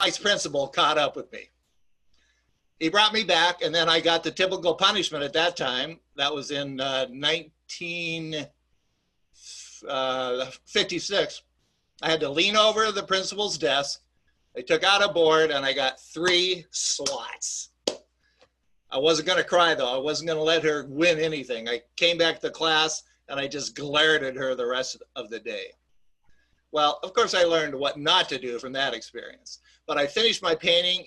vice principal caught up with me. He brought me back, and then I got the typical punishment at that time. That was in 1956. I had to lean over the principal's desk. They took out a board, and I got 3 swats. I wasn't going to cry, though. I wasn't going to let her win anything. I came back to class, and I just glared at her the rest of the day. Well, of course, I learned what not to do from that experience. But I finished my painting.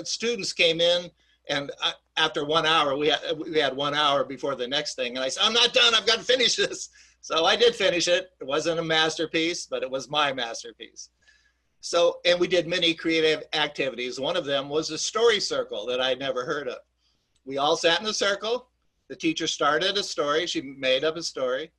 Students came in, and after 1 hour, we had 1 hour before the next thing. And I said, I'm not done. I've got to finish this. So I did finish it. It wasn't a masterpiece, but it was my masterpiece. So, and we did many creative activities. One of them was a story circle that I'd never heard of. We all sat in a circle. The teacher started a story. She made up a story.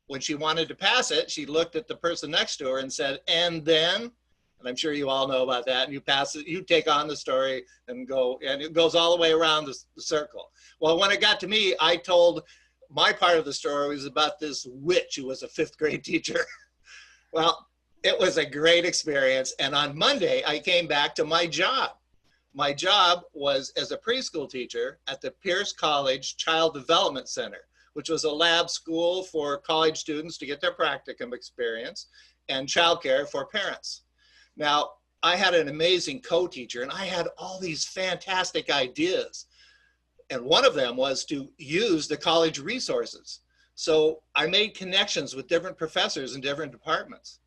When she wanted to pass it, she looked at the person next to her and said, and then, and I'm sure you all know about that, and you pass it, you take on the story and go, and it goes all the way around the circle. Well, when it got to me, I told my part of the story was about this witch who was a 5th grade teacher. Well, it was a great experience. And on Monday, I came back to my job. My job was as a preschool teacher at the Pierce College Child Development Center, which was a lab school for college students to get their practicum experience and childcare for parents. Now, I had an amazing co-teacher, and I had all these fantastic ideas. And one of them was to use the college resources. So I made connections with different professors in different departments.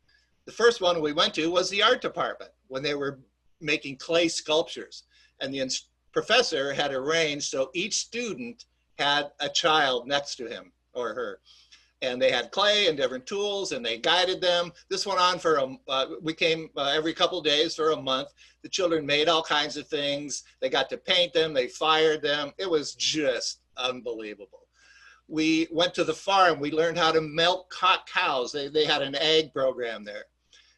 The first one we went to was the art department when they were making clay sculptures. And the professor had arranged so each student had a child next to him or her. And they had clay and different tools, and they guided them. This went on for, we came every couple of days for a month. The children made all kinds of things. They got to paint them, they fired them. It was just unbelievable. We went to the farm. We learned how to milk cows. They had an ag program there.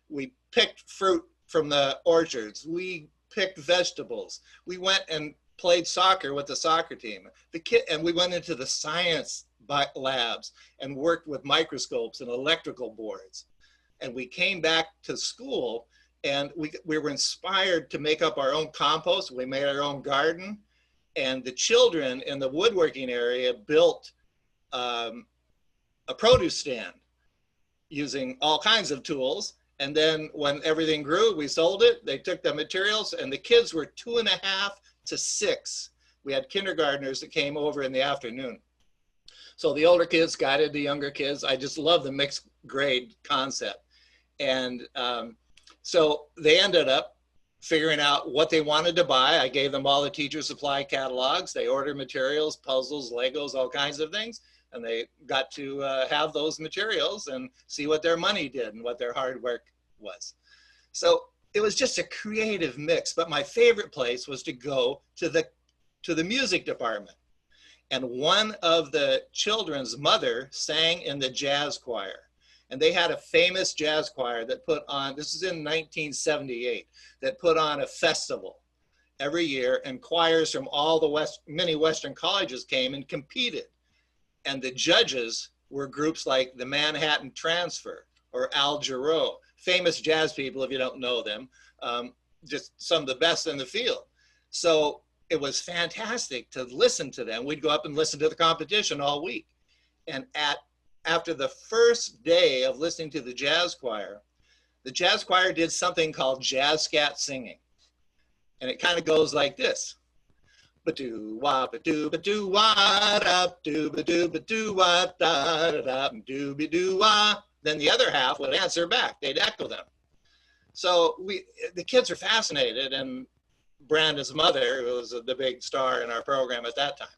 We picked fruit from the orchards. We picked vegetables. We went and played soccer with the soccer team. And we went into the science labs and worked with microscopes and electrical boards. And we came back to school, and we were inspired to make up our own compost. We made our own garden, and the children in the woodworking area built a produce stand using all kinds of tools. And then when everything grew, we sold it. They took the materials, and the kids were 2.5 to 6. We had kindergartners that came over in the afternoon. So the older kids guided the younger kids. I just love the mixed grade concept. And so they ended up figuring out what they wanted to buy. I gave them all the teacher supply catalogs. They ordered materials, puzzles, Legos, all kinds of things. And they got to have those materials and see what their money did and what their hard work was. So it was just a creative mix. But my favorite place was to go to the music department. And one of the children's mother sang in the jazz choir. And they had a famous jazz choir that put on, this is in 1978, that put on a festival every year, and choirs from all the many Western colleges came and competed. And the judges were groups like the Manhattan Transfer or Al Jarreau, famous jazz people if you don't know them, just some of the best in the field. So it was fantastic to listen to them. We'd go up and listen to the competition all week. And after the first day of listening to the jazz choir did something called jazz scat singing. And it kind of goes like this. Ba-doo-wah, ba-doo-ba-doo-wah, da-doo-ba-doo-ba-doo-wah, da-da-da, doo-ba-doo-wah. Then the other half would answer back. They'd echo them. So the kids are fascinated, and Brandon's mother, who was the big star in our program at that time.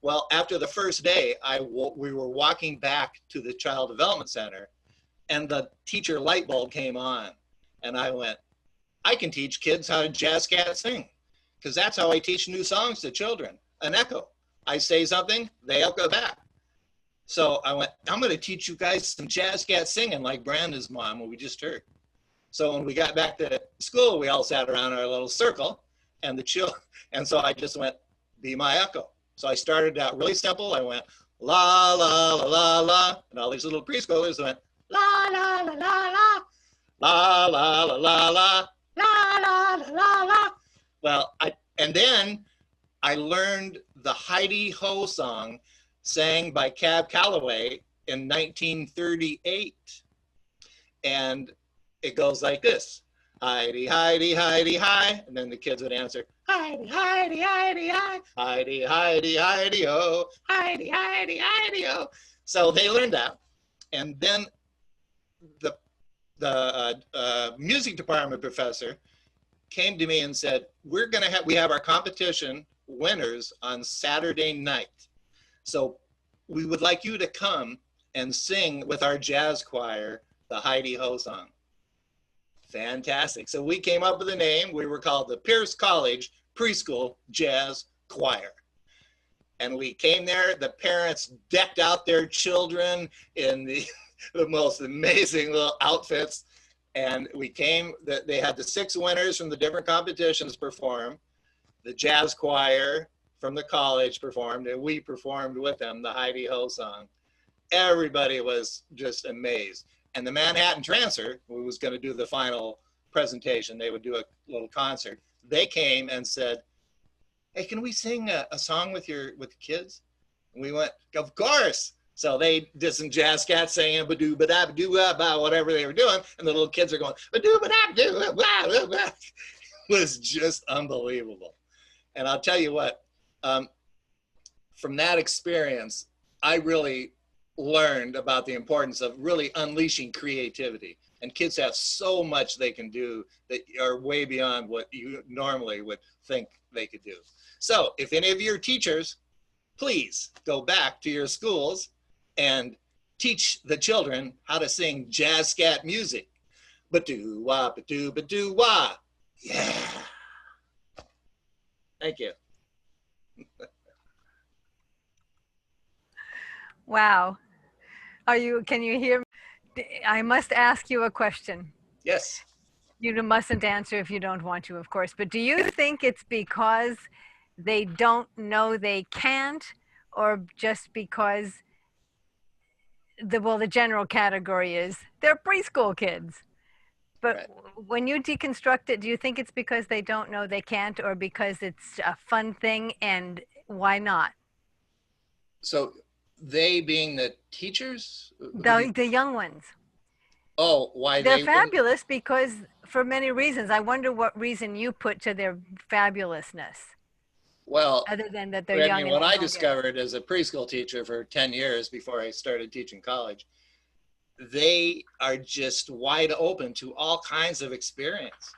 Well, after the first day, we were walking back to the Child Development Center, and the teacher light bulb came on. And I went, I can teach kids how to jazz scat sing, because that's how I teach new songs to children, an echo. I say something, they echo back. So I went, I'm going to teach you guys some jazz scat singing like Brandon's mom, what we just heard. So when we got back to school, we all sat around our little circle, and so I just went, be my echo. So I started out really simple. I went, la, la, la, la, la. And all these little preschoolers went, la, la, la, la, la, la, la, la, la, la, la, la, Well, and then I learned the Heidi Ho song sang by Cab Calloway in 1938. And it goes like this. Heidi, Heidi, Heidi, hi. And then the kids would answer, Heidi, Heidi, Heidi, hi. Heidi, Heidi, Heidi, ho. Heidi, Heidi, Heidi, ho. So they learned that. And then the music department professor came to me and said, we have our competition winners on Saturday night. So we would like you to come and sing with our jazz choir the Heidi Ho song. Fantastic. So we came up with a name. We were called the Pierce College Preschool Jazz Choir. And we came there. The parents decked out their children in the most amazing little outfits. And we came, they had the 6 winners from the different competitions perform. The jazz choir from the college performed, and we performed with them the Heidi Ho song. Everybody was just amazed. And the Manhattan Transfer, who was going to do the final presentation, they would do a little concert. They came and said, hey, can we sing a song with the kids? And we went, of course. So they did some jazz cats singing ba-doo ba-da ba-doo ba whatever they were doing, and the little kids are going ba-doo ba-da ba-doo ba ba ba. It was just unbelievable. And I'll tell you what, from that experience, I really learned about the importance of really unleashing creativity. And kids have so much they can do that are way beyond what you normally would think they could do. So if any of your teachers, please go back to your schools and teach the children how to sing jazz scat music. Ba-doo wah, ba-doo ba-doo wah. Yeah. Thank you. Wow. Can you hear me? I must ask you a question. Yes. You mustn't answer if you don't want to, of course, but do you think it's because they don't know they can't, or just because the general category is they're preschool kids? But Right. when you deconstruct it, do you think it's because they don't know they can't, or because it's a fun thing, and why not? So they being the teachers? The young ones. Oh, why They're they wouldn't? fabulous because for many reasons. I wonder what reason you put to their fabulousness, Well, other than that they're I young mean, and what they I don't get it. discovered as a preschool teacher for 10 years before I started teaching college, they are just wide open to all kinds of experience.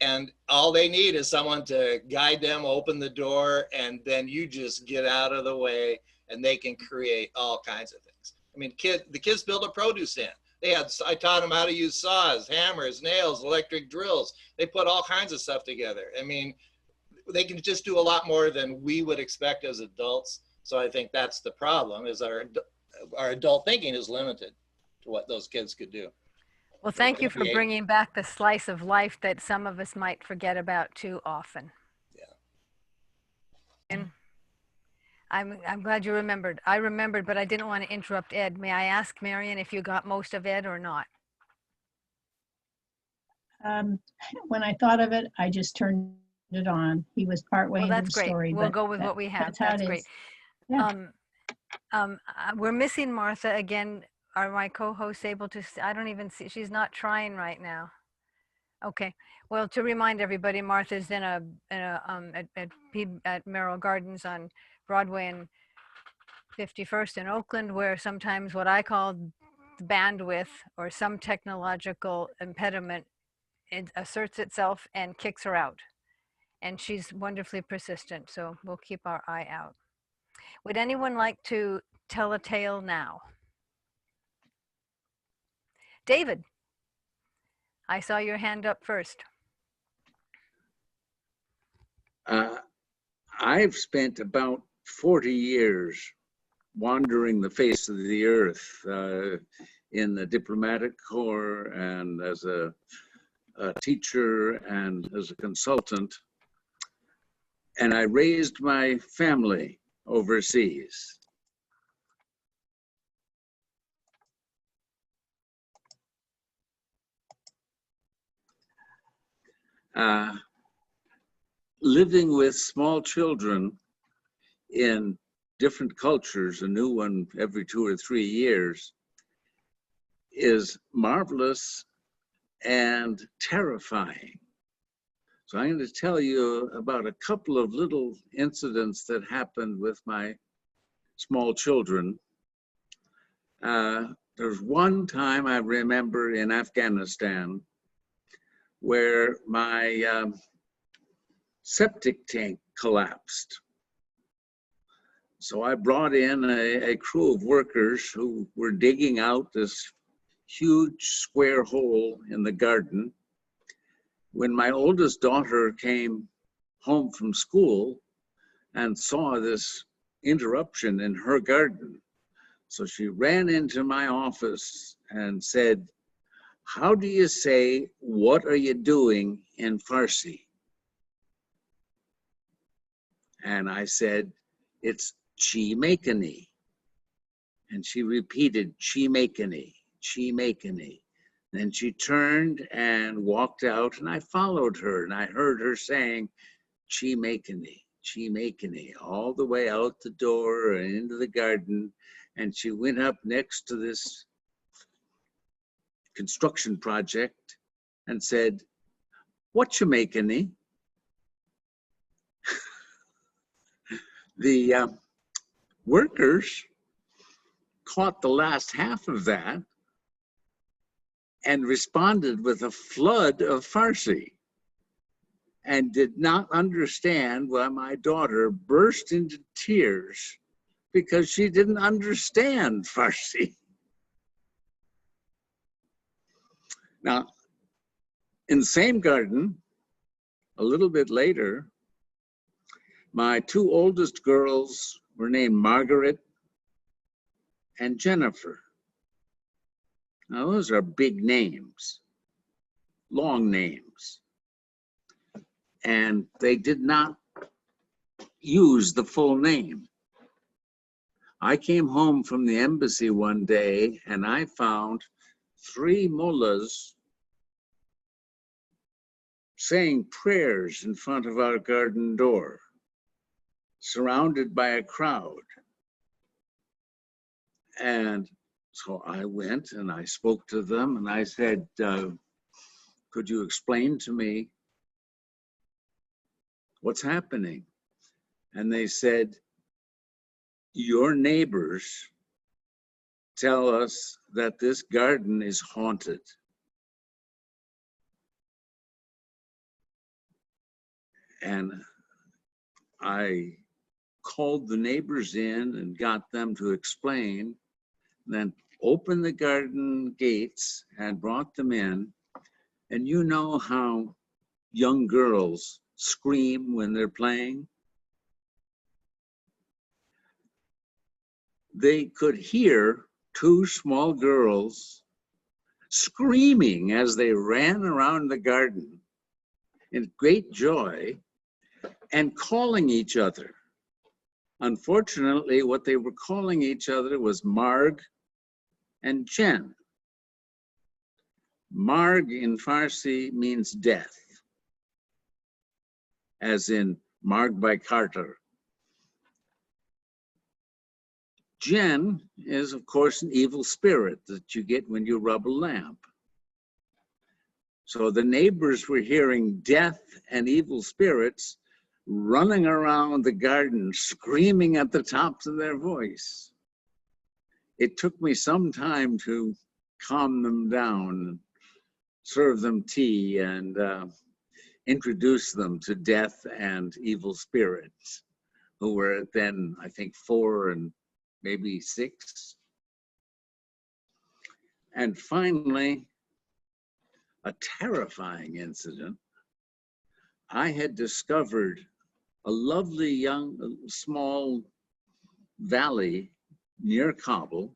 And all they need is someone to guide them, open the door, and then you just get out of the way and they can create all kinds of things. I mean, the kids built a produce stand. I taught them how to use saws, hammers, nails, electric drills. They put all kinds of stuff together. I mean, they can just do a lot more than we would expect as adults. So I think that's the problem, is our adult thinking is limited to what those kids could do. Well, thank you for bringing back the slice of life that some of us might forget about too often. Yeah. And I'm glad you remembered. I remembered, but I didn't want to interrupt Ed. May I ask, Marion, if you got most of Ed or not? When I thought of it, I just turned it on. He was partway into the story. We'll go with what we have. That's great. Yeah. We're missing Martha again. Are my co-hosts able to? I don't even see. She's not trying right now. Okay. Well, to remind everybody, Martha's at Merrill Gardens on Broadway and 51st in Oakland, where sometimes what I call bandwidth or some technological impediment, it asserts itself and kicks her out. And she's wonderfully persistent, so we'll keep our eye out. Would anyone like to tell a tale now? David, I saw your hand up first. I've spent about 40 years wandering the face of the earth in the diplomatic corps and as a teacher and as a consultant. And I raised my family overseas. living with small children in different cultures, a new one every 2 or 3 years, is marvelous and terrifying. So I'm going to tell you about a couple of little incidents that happened with my small children. There's one time I remember in Afghanistan where my septic tank collapsed. So I brought in a crew of workers who were digging out this huge square hole in the garden. When my oldest daughter came home from school and saw this interruption in her garden, so she ran into my office and said, "How do you say, 'What are you doing' in Farsi?" And I said, "It's chi makani." And she repeated, "Chi makani, chi makani." Then she turned and walked out, and I followed her, and I heard her saying, "Chi makani," all the way out the door and into the garden. And she went up next to this construction project and said, "What you makani?" The workers caught the last half of that and responded with a flood of Farsi and did not understand why my daughter burst into tears because she didn't understand Farsi. Now, in the same garden, a little bit later, my 2 oldest girls were named Margaret and Jennifer. Now, those are big names, long names. And they did not use the full name. I came home from the embassy one day and I found 3 mullahs saying prayers in front of our garden door, surrounded by a crowd. And so I went and I spoke to them and I said, "Could you explain to me what's happening?" And they said, "Your neighbors tell us that this garden is haunted." And I called the neighbors in and got them to explain, then opened the garden gates and brought them in. And you know how young girls scream when they're playing? They could hear 2 small girls screaming as they ran around the garden in great joy and calling each other. Unfortunately, what they were calling each other was Marg and Jen. Marg in Farsi means death, as in Marg by Carter. Jen is, of course, an evil spirit that you get when you rub a lamp. So the neighbors were hearing death and evil spirits running around the garden, screaming at the tops of their voice. It took me some time to calm them down, serve them tea, and introduce them to death and evil spirits, who were then, I think, 4 and maybe 6. And finally, a terrifying incident. I had discovered a lovely young, small valley near Kabul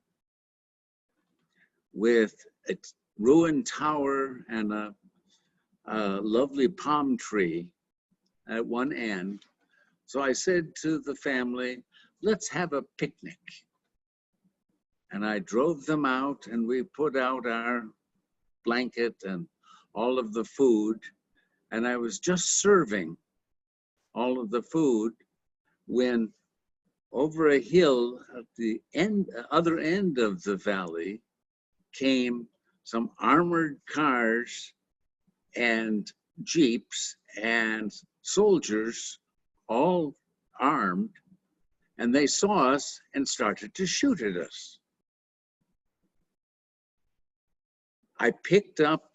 with a ruined tower and a lovely palm tree at one end. So I said to the family, "Let's have a picnic." And I drove them out and we put out our blanket and all of the food. And I was just serving all of the food when over a hill at the other end of the valley came some armored cars and jeeps and soldiers, all armed, and they saw us and started to shoot at us. I picked up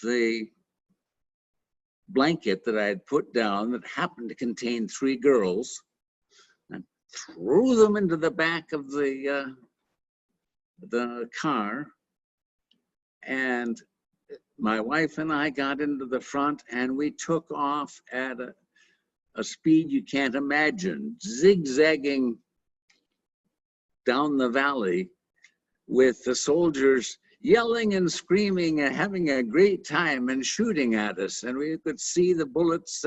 the blanket that I had put down that happened to contain 3 girls and threw them into the back of the car. And my wife and I got into the front and we took off at a speed you can't imagine, zigzagging down the valley with the soldiers yelling and screaming and having a great time and shooting at us. And we could see the bullets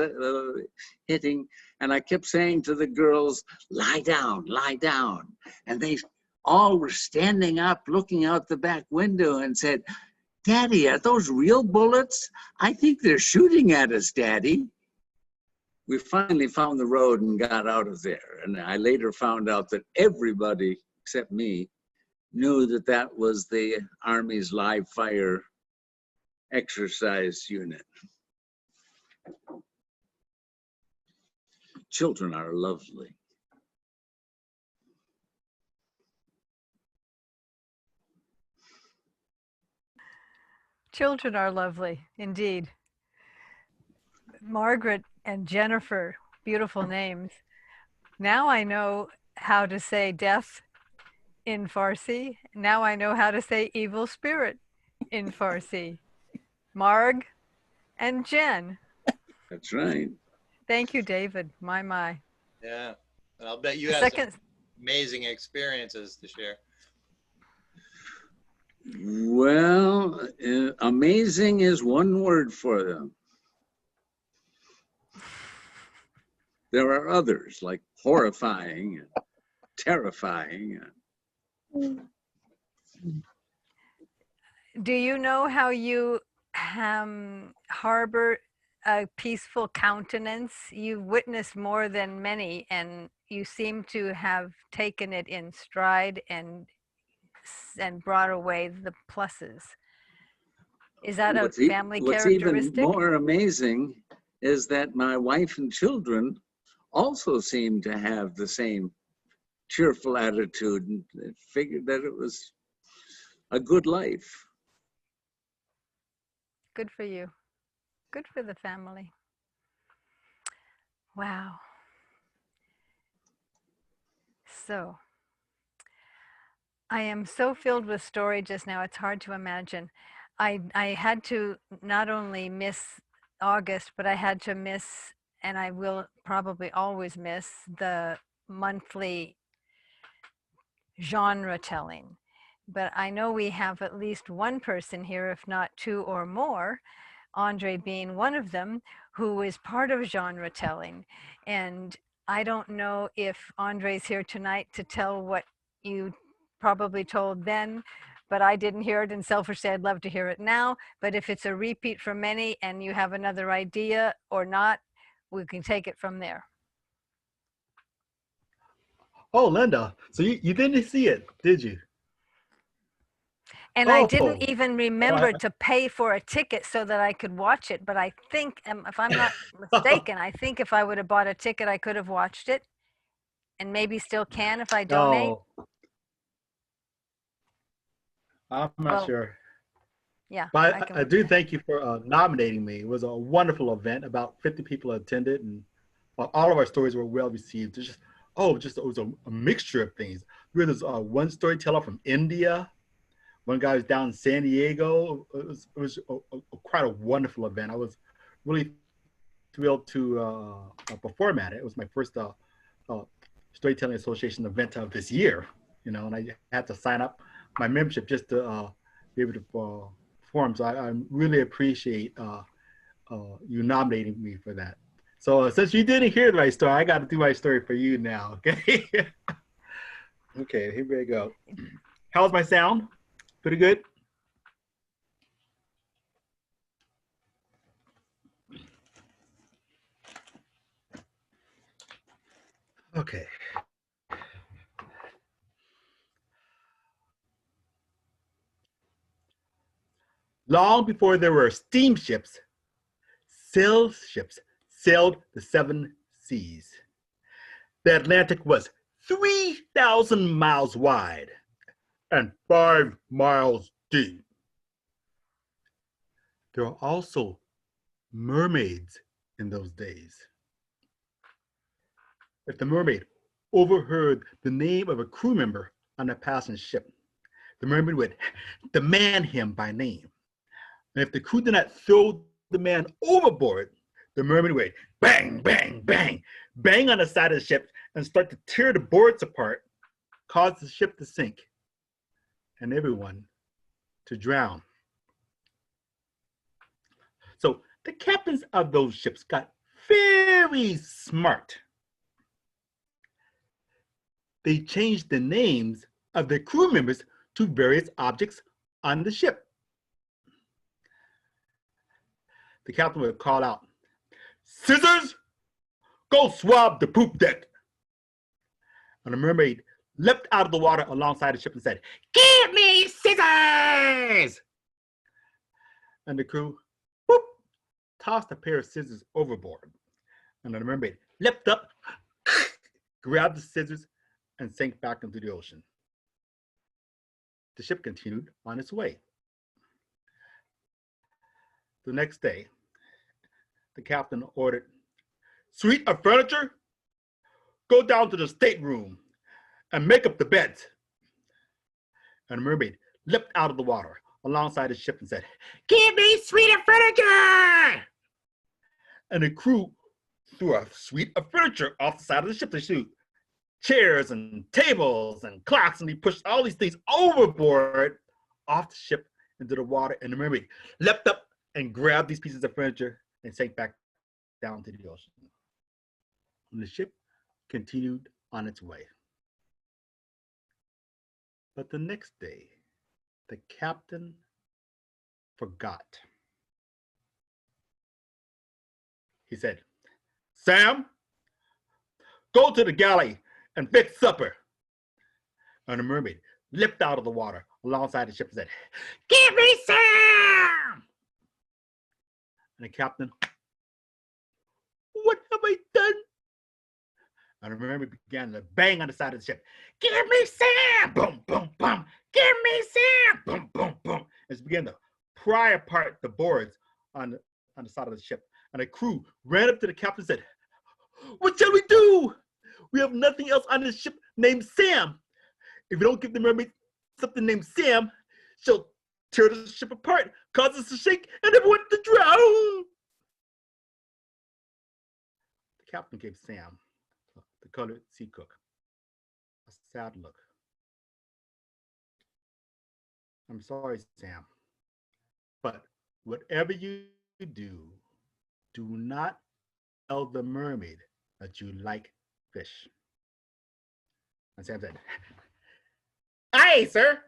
hitting. And I kept saying to the girls, lie down, lie down. And they all were standing up, looking out the back window and said, Daddy, are those real bullets? I think they're shooting at us, Daddy. We finally found the road and got out of there. And I later found out that everybody except me knew that that was the Army's live fire exercise unit. Children are lovely. Children are lovely, indeed. Margaret and Jennifer, beautiful names. Now I know how to say death in Farsi. Now I know how to say evil spirit in Farsi. Marg and Jen. That's right. Thank you, David. My. Yeah. I'll bet you had some amazing experiences to share. Well, amazing is one word for them. There are others like horrifying and terrifying. Do you know how you harbor a peaceful countenance? You've witnessed more than many, and you seem to have taken it in stride and brought away the pluses. Is that a family characteristic? What's even more amazing is that my wife and children also seem to have the same cheerful attitude and figured that it was a good life. Good for you. Good for the family. Wow. So, I am so filled with story just now, it's hard to imagine. I had to not only miss August, but I had to miss, and I will probably always miss, the monthly genre telling. But I know we have at least one person here, if not 2 or more, Andre being one of them, who is part of genre telling. And I don't know if Andre's here tonight to tell what you probably told then, but I didn't hear it, and selfishly I'd love to hear it now. But if it's a repeat from many and you have another idea or not, we can take it from there. Oh, Linda, so you didn't see it, did you? And I didn't even remember to pay for a ticket so that I could watch it. But I think, if I'm not mistaken, I think if I would have bought a ticket, I could have watched it, and maybe still can if I donate. No, I'm not sure. Yeah, But I do thank you for nominating me. It was a wonderful event. About 50 people attended, and all of our stories were well received. It was a mixture of things. We had this one storyteller from India. One guy was down in San Diego. It was quite a wonderful event. I was really thrilled to perform at it. It was my first Storytelling Association event of this year, and I had to sign up my membership just to be able to perform. So I really appreciate you nominating me for that. So since you didn't hear my story, I got to do my story for you now, okay? Okay, here we go. How's my sound? Pretty good? Okay. Long before there were steamships, sail ships sailed the seven seas. The Atlantic was 3,000 miles wide and 5 miles deep. There were also mermaids in those days. If the mermaid overheard the name of a crew member on a passing ship, the mermaid would demand him by name. And if the crew did not throw the man overboard, the mermaid would bang, bang, bang, bang on the side of the ship and start to tear the boards apart, cause the ship to sink, and everyone to drown. So the captains of those ships got very smart. They changed the names of their crew members to various objects on the ship. The captain would call out, "Scissors, go swab the poop deck." And the mermaid leapt out of the water alongside the ship and said, "Give me scissors!" And the crew, whoop, tossed a pair of scissors overboard. And the mermaid leapt up, grabbed the scissors, and sank back into the ocean. The ship continued on its way. The next day, the captain ordered, "Suite of furniture, go down to the stateroom and make up the beds." And the mermaid leapt out of the water alongside the ship and said, "Give me suite of furniture!" And the crew threw a suite of furniture off the side of the ship to shoot chairs and tables and clocks, and he pushed all these things overboard off the ship into the water, and the mermaid leapt up and grabbed these pieces of furniture and sank back down to the ocean. And the ship continued on its way. But the next day, the captain forgot. He said, "Sam, go to the galley and fix supper." And the mermaid leapt out of the water alongside the ship and said, "Give me Sam!" And the captain, "What have I done?" And the mermaid began to bang on the side of the ship. "Give me Sam!" Boom, boom, boom. "Give me Sam!" Boom, boom, boom. And she began to pry apart the boards on the side of the ship. And the crew ran up to the captain and said, "What shall we do? We have nothing else on this ship named Sam. If we don't give the mermaid something named Sam, she'll tear the ship apart, cause us to shake, and everyone to drown." The captain gave Sam, the colored sea cook, a sad look. "I'm sorry, Sam, but whatever you do, do not tell the mermaid that you like fish." And Sam said, "Aye, sir."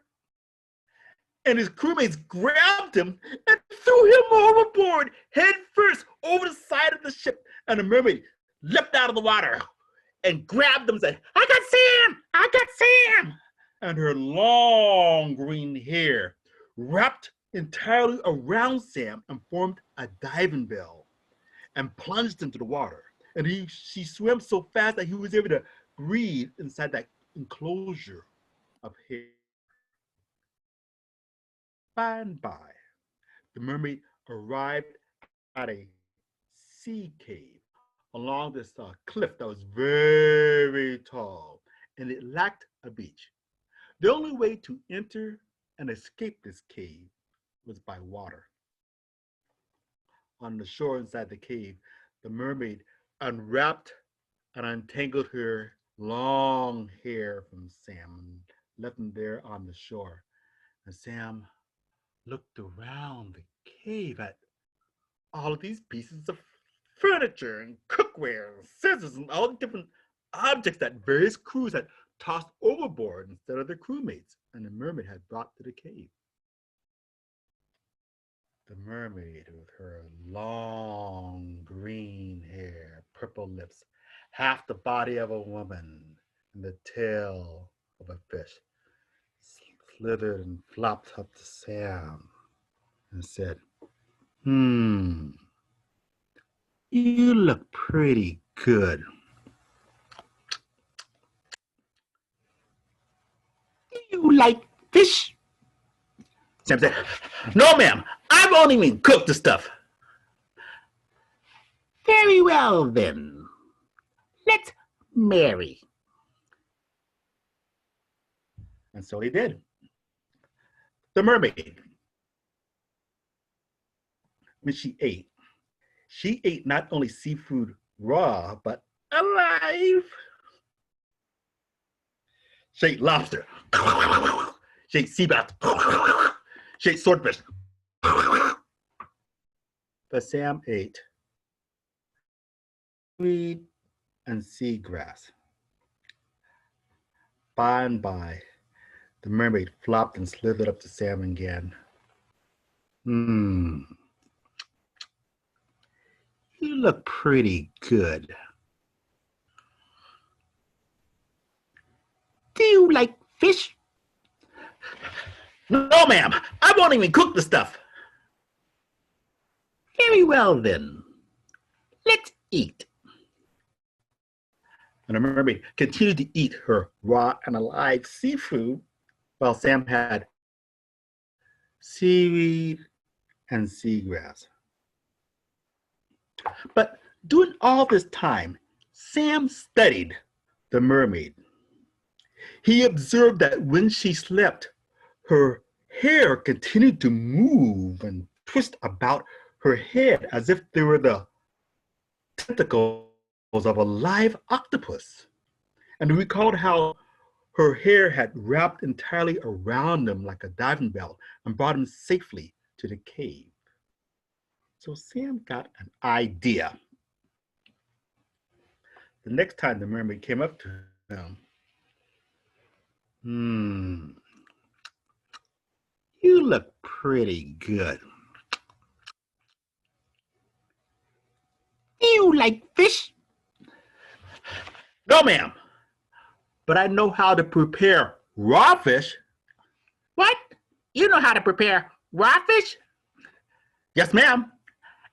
And his crewmates grabbed him and threw him overboard, head first, over the side of the ship. And the mermaid leapt out of the water and grabbed him and said, "I got Sam! I got Sam!" And her long green hair wrapped entirely around Sam and formed a diving bell and plunged into the water. And she swam so fast that he was able to breathe inside that enclosure of hair. By and by, the mermaid arrived at a sea cave along this cliff that was very tall, and it lacked a beach. The only way to enter and escape this cave was by water. On the shore inside the cave, the mermaid unwrapped and untangled her long hair from Sam and left him there on the shore. And Sam looked around the cave at all of these pieces of furniture and cookware and scissors and all the different objects that various crews had tossed overboard instead of their crewmates and the mermaid had brought to the cave. The mermaid, with her long green hair, purple lips, half the body of a woman and the tail of a fish slithered and flopped up to Sam and said, "You look pretty good. Do you like fish?" Sam said, "No, ma'am. I've only been cooked the stuff." "Very well, then. Let's marry." And so he did. The mermaid, when she ate not only seafood raw, but alive. She ate lobster. She ate sea bass. She ate swordfish. But Sam ate weed and seagrass. By and by, the mermaid flopped and slithered up to Sam again. "You look pretty good. Do you like fish?" "No, ma'am. I won't even cook the stuff." "Very well, then. Let's eat." And the mermaid continued to eat her raw and alive seafood while Sam had seaweed and seagrass. But during all this time, Sam studied the mermaid. He observed that when she slept, her hair continued to move and twist about her head as if they were the tentacles of a live octopus. And he recalled how her hair had wrapped entirely around him like a diving bell and brought him safely to the cave. So Sam got an idea. The next time the mermaid came up to him, "You look pretty good. Do you like fish?" "No, ma'am. But I know how to prepare raw fish." "What? You know how to prepare raw fish?" "Yes, ma'am.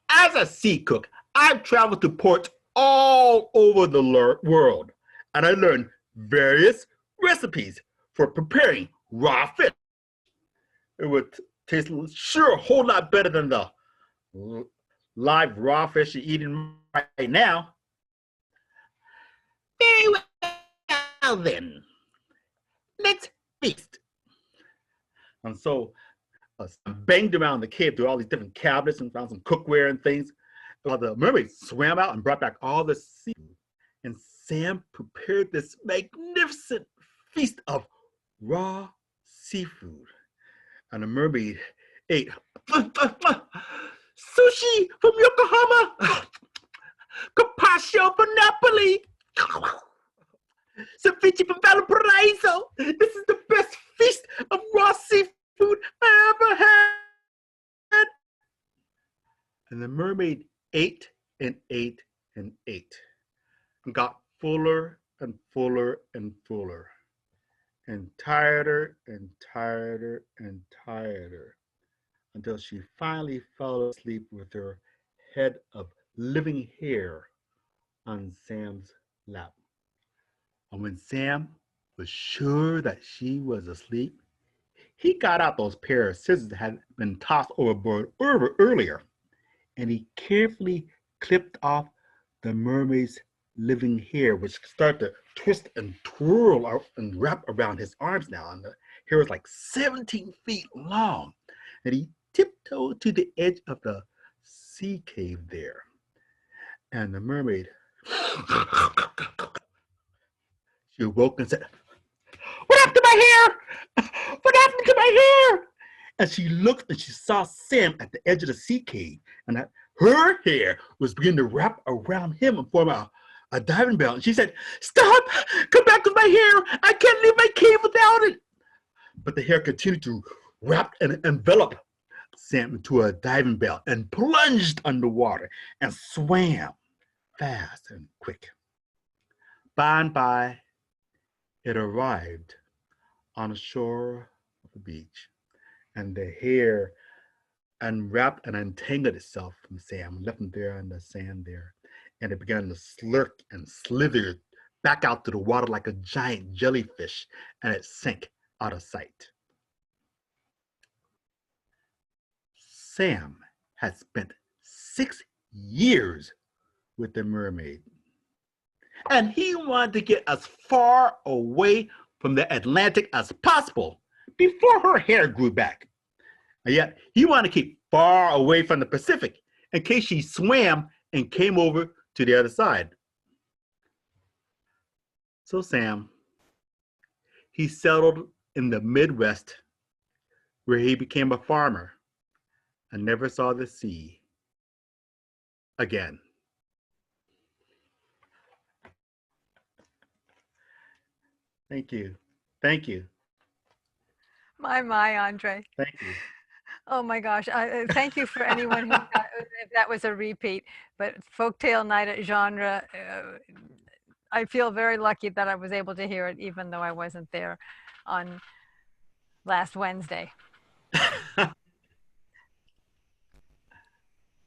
As a sea cook, I've traveled to ports all over the world, and I learned various recipes for preparing raw fish. It would taste sure a whole lot better than the live raw fish you're eating right now." "Very well, then. Let's feast." And so I banged around the cave through all these different cabinets and found some cookware and things, while the mermaid swam out and brought back all the seafood. And Sam prepared this magnificent feast of raw seafood. And the mermaid ate sushi from Yokohama, carpaccio from Napoli, ceviche from Valparaiso. This is the best feast of raw seafood I ever had. And the mermaid ate and ate and ate and got fuller and fuller and fuller and tireder and tireder and tireder until she finally fell asleep with her head of living hair on Sam's lap. And when Sam was sure that she was asleep, he got out those pair of scissors that had been tossed overboard earlier, and he carefully clipped off the mermaid's living hair, which started to twist and twirl out and wrap around his arms now. And the hair was like 17 feet long. And he tiptoed to the edge of the sea cave there. And the mermaid, she awoke and said, "What happened to my hair? What happened to my hair?" And she looked and she saw Sam at the edge of the sea cave, and that her hair was beginning to wrap around him and form a diving bell. And she said, "Stop! Come back with my hair! I can't leave my cave without it!" But the hair continued to wrap and envelop Sam into a diving bell and plunged underwater and swam fast and quick. by and by, it arrived on the shore of the beach, and the hair unwrapped and untangled itself from Sam, left him there in the sand there, and it began to slurk and slither back out to the water like a giant jellyfish, and it sank out of sight. Sam had spent 6 years with the mermaid, and he wanted to get as far away from the Atlantic as possible before her hair grew back. And yet he wanted to keep far away from the Pacific in case she swam and came over to the other side. So Sam, he settled in the Midwest, where he became a farmer and never saw the sea again. Thank you. Thank you. My, Andre. Thank you. Oh my gosh. Thank you for anyone who got, if that was a repeat, but Folktale Night at Genre, I feel very lucky that I was able to hear it, even though I wasn't there on last Wednesday.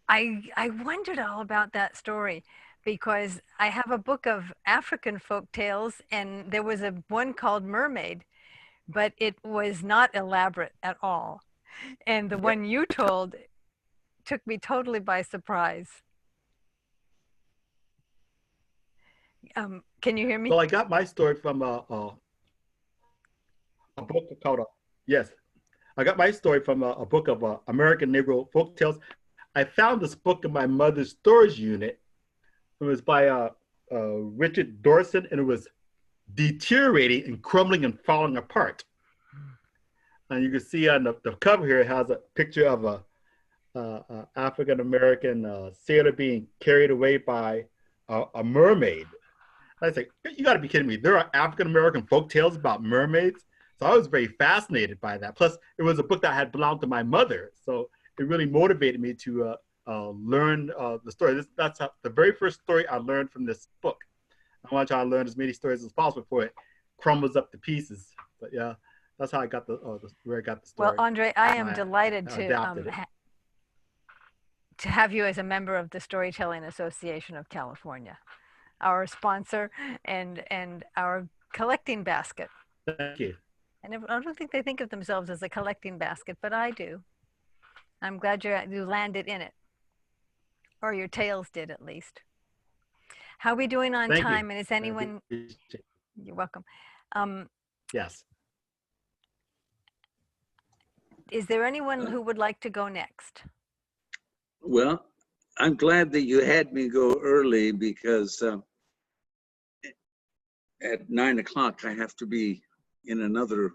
I wondered all about that story because I have a book of African folk tales, and there was one called Mermaid, but it was not elaborate at all. And the one you told took me totally by surprise. Can you hear me? Well, I got my story from a book called, yes, I got my story from a book of American Negro folk tales. I found this book in my mother's storage unit. It was by Richard Dorson, and it was deteriorating and crumbling and falling apart. And you can see on the cover here, it has a picture of a African-American sailor being carried away by a mermaid. I was like, you gotta be kidding me. There are African-American folk tales about mermaids. So I was very fascinated by that. Plus, it was a book that had belonged to my mother. So it really motivated me to learn the story. That's the very first story I learned from this book. I want to try to learn as many stories as possible before it crumbles up to pieces. But yeah, that's how I got where I got the story. Well, Andre, I am delighted to have you as a member of the Storytelling Association of California, our sponsor and our collecting basket. Thank you. And I don't think they think of themselves as a collecting basket, but I do. I'm glad you landed in it, or your tales did at least. How are we doing on time? And is anyone? You're welcome. Yes. Is there anyone who would like to go next? Well, I'm glad that you had me go early because at 9 o'clock I have to be in another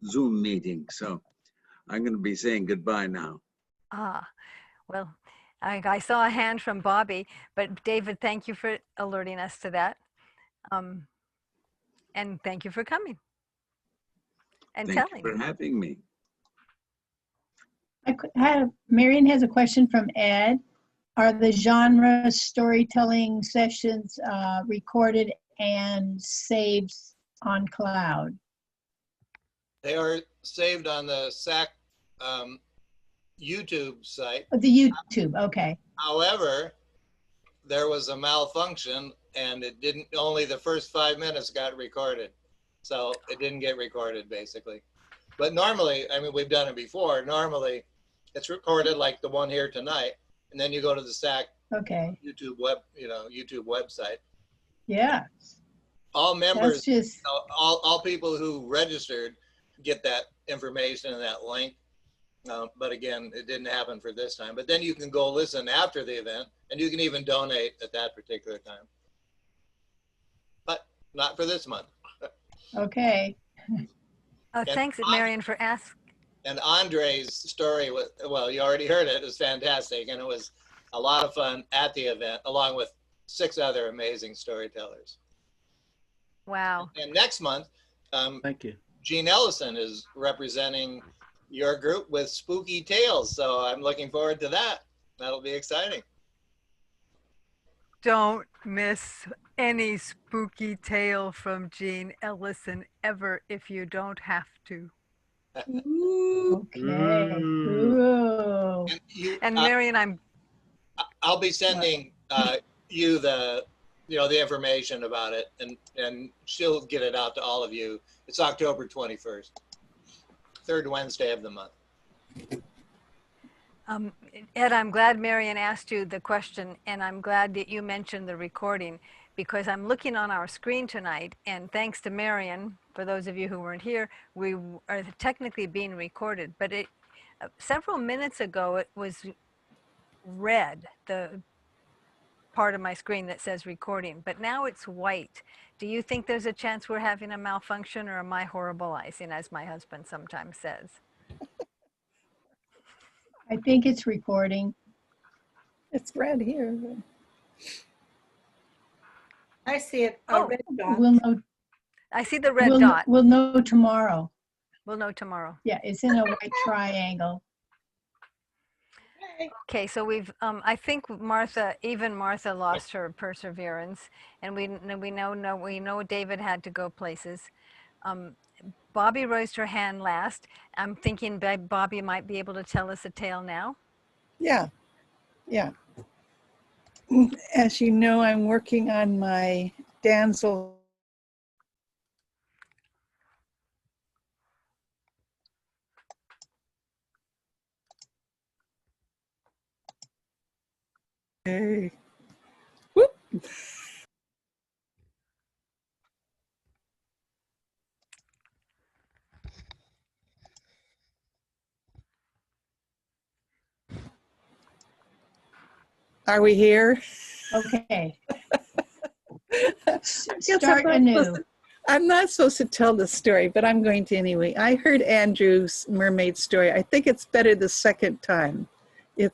Zoom meeting. So I'm going to be saying goodbye now. Ah, well, I saw a hand from Bobby, but David, thank you for alerting us to that. And thank you for coming and Thank telling. you for having me. Marion has a question from Ed. Are the genre storytelling sessions recorded and saved on cloud? They are saved on the SAC YouTube site. The YouTube, okay. However, there was a malfunction and it didn't, only the first 5 minutes got recorded. So it didn't get recorded basically. But normally, I mean, we've done it before. Normally it's recorded like the one here tonight. And then you go to the SAC YouTube YouTube website. Yeah. All members, just... all people who registered get that information and that link. But again, it didn't happen for this time. But then you can go listen after the event, and you can even donate at that particular time. But not for this month. Okay. Thanks, Marion, for asking. And Andre's story was, well, you already heard it. It was fantastic, and it was a lot of fun at the event, along with 6 other amazing storytellers. Wow. And next month, thank you. Gene Ellison is representing your group with Spooky Tales. So I'm looking forward to that. That'll be exciting. Don't miss any spooky tale from Jean Ellison ever if you don't have to. Okay. Ooh. Ooh. And you, And Marion, I'll be sending you the information about it, and she'll get it out to all of you. It's October 21st, third Wednesday of the month. Ed, I'm glad Marion asked you the question, and I'm glad that you mentioned the recording, because I'm looking on our screen tonight, and thanks to Marion, for those of you who weren't here, we are technically being recorded, but several minutes ago it was red, the part of my screen that says recording, but now it's white. Do you think there's a chance we're having a malfunction, or am I horribleizing, as my husband sometimes says? I think it's recording. It's red here. I see it, a Oh, red dot. We'll know. I see the red dot. We'll know tomorrow. We'll know tomorrow. Yeah, it's in a white triangle. Okay. Okay, so we've, I think even Martha lost her perseverance, and we know David had to go places. Bobby raised her hand last. I'm thinking Bobby might be able to tell us a tale now. Yeah, yeah. As you know, I'm working on my damsel. Hey. Whoop. Are we here? Okay, Yes, start anew. I'm not supposed to tell the story, but I'm going to anyway. I heard Andrew's mermaid story. I think it's better the second time. It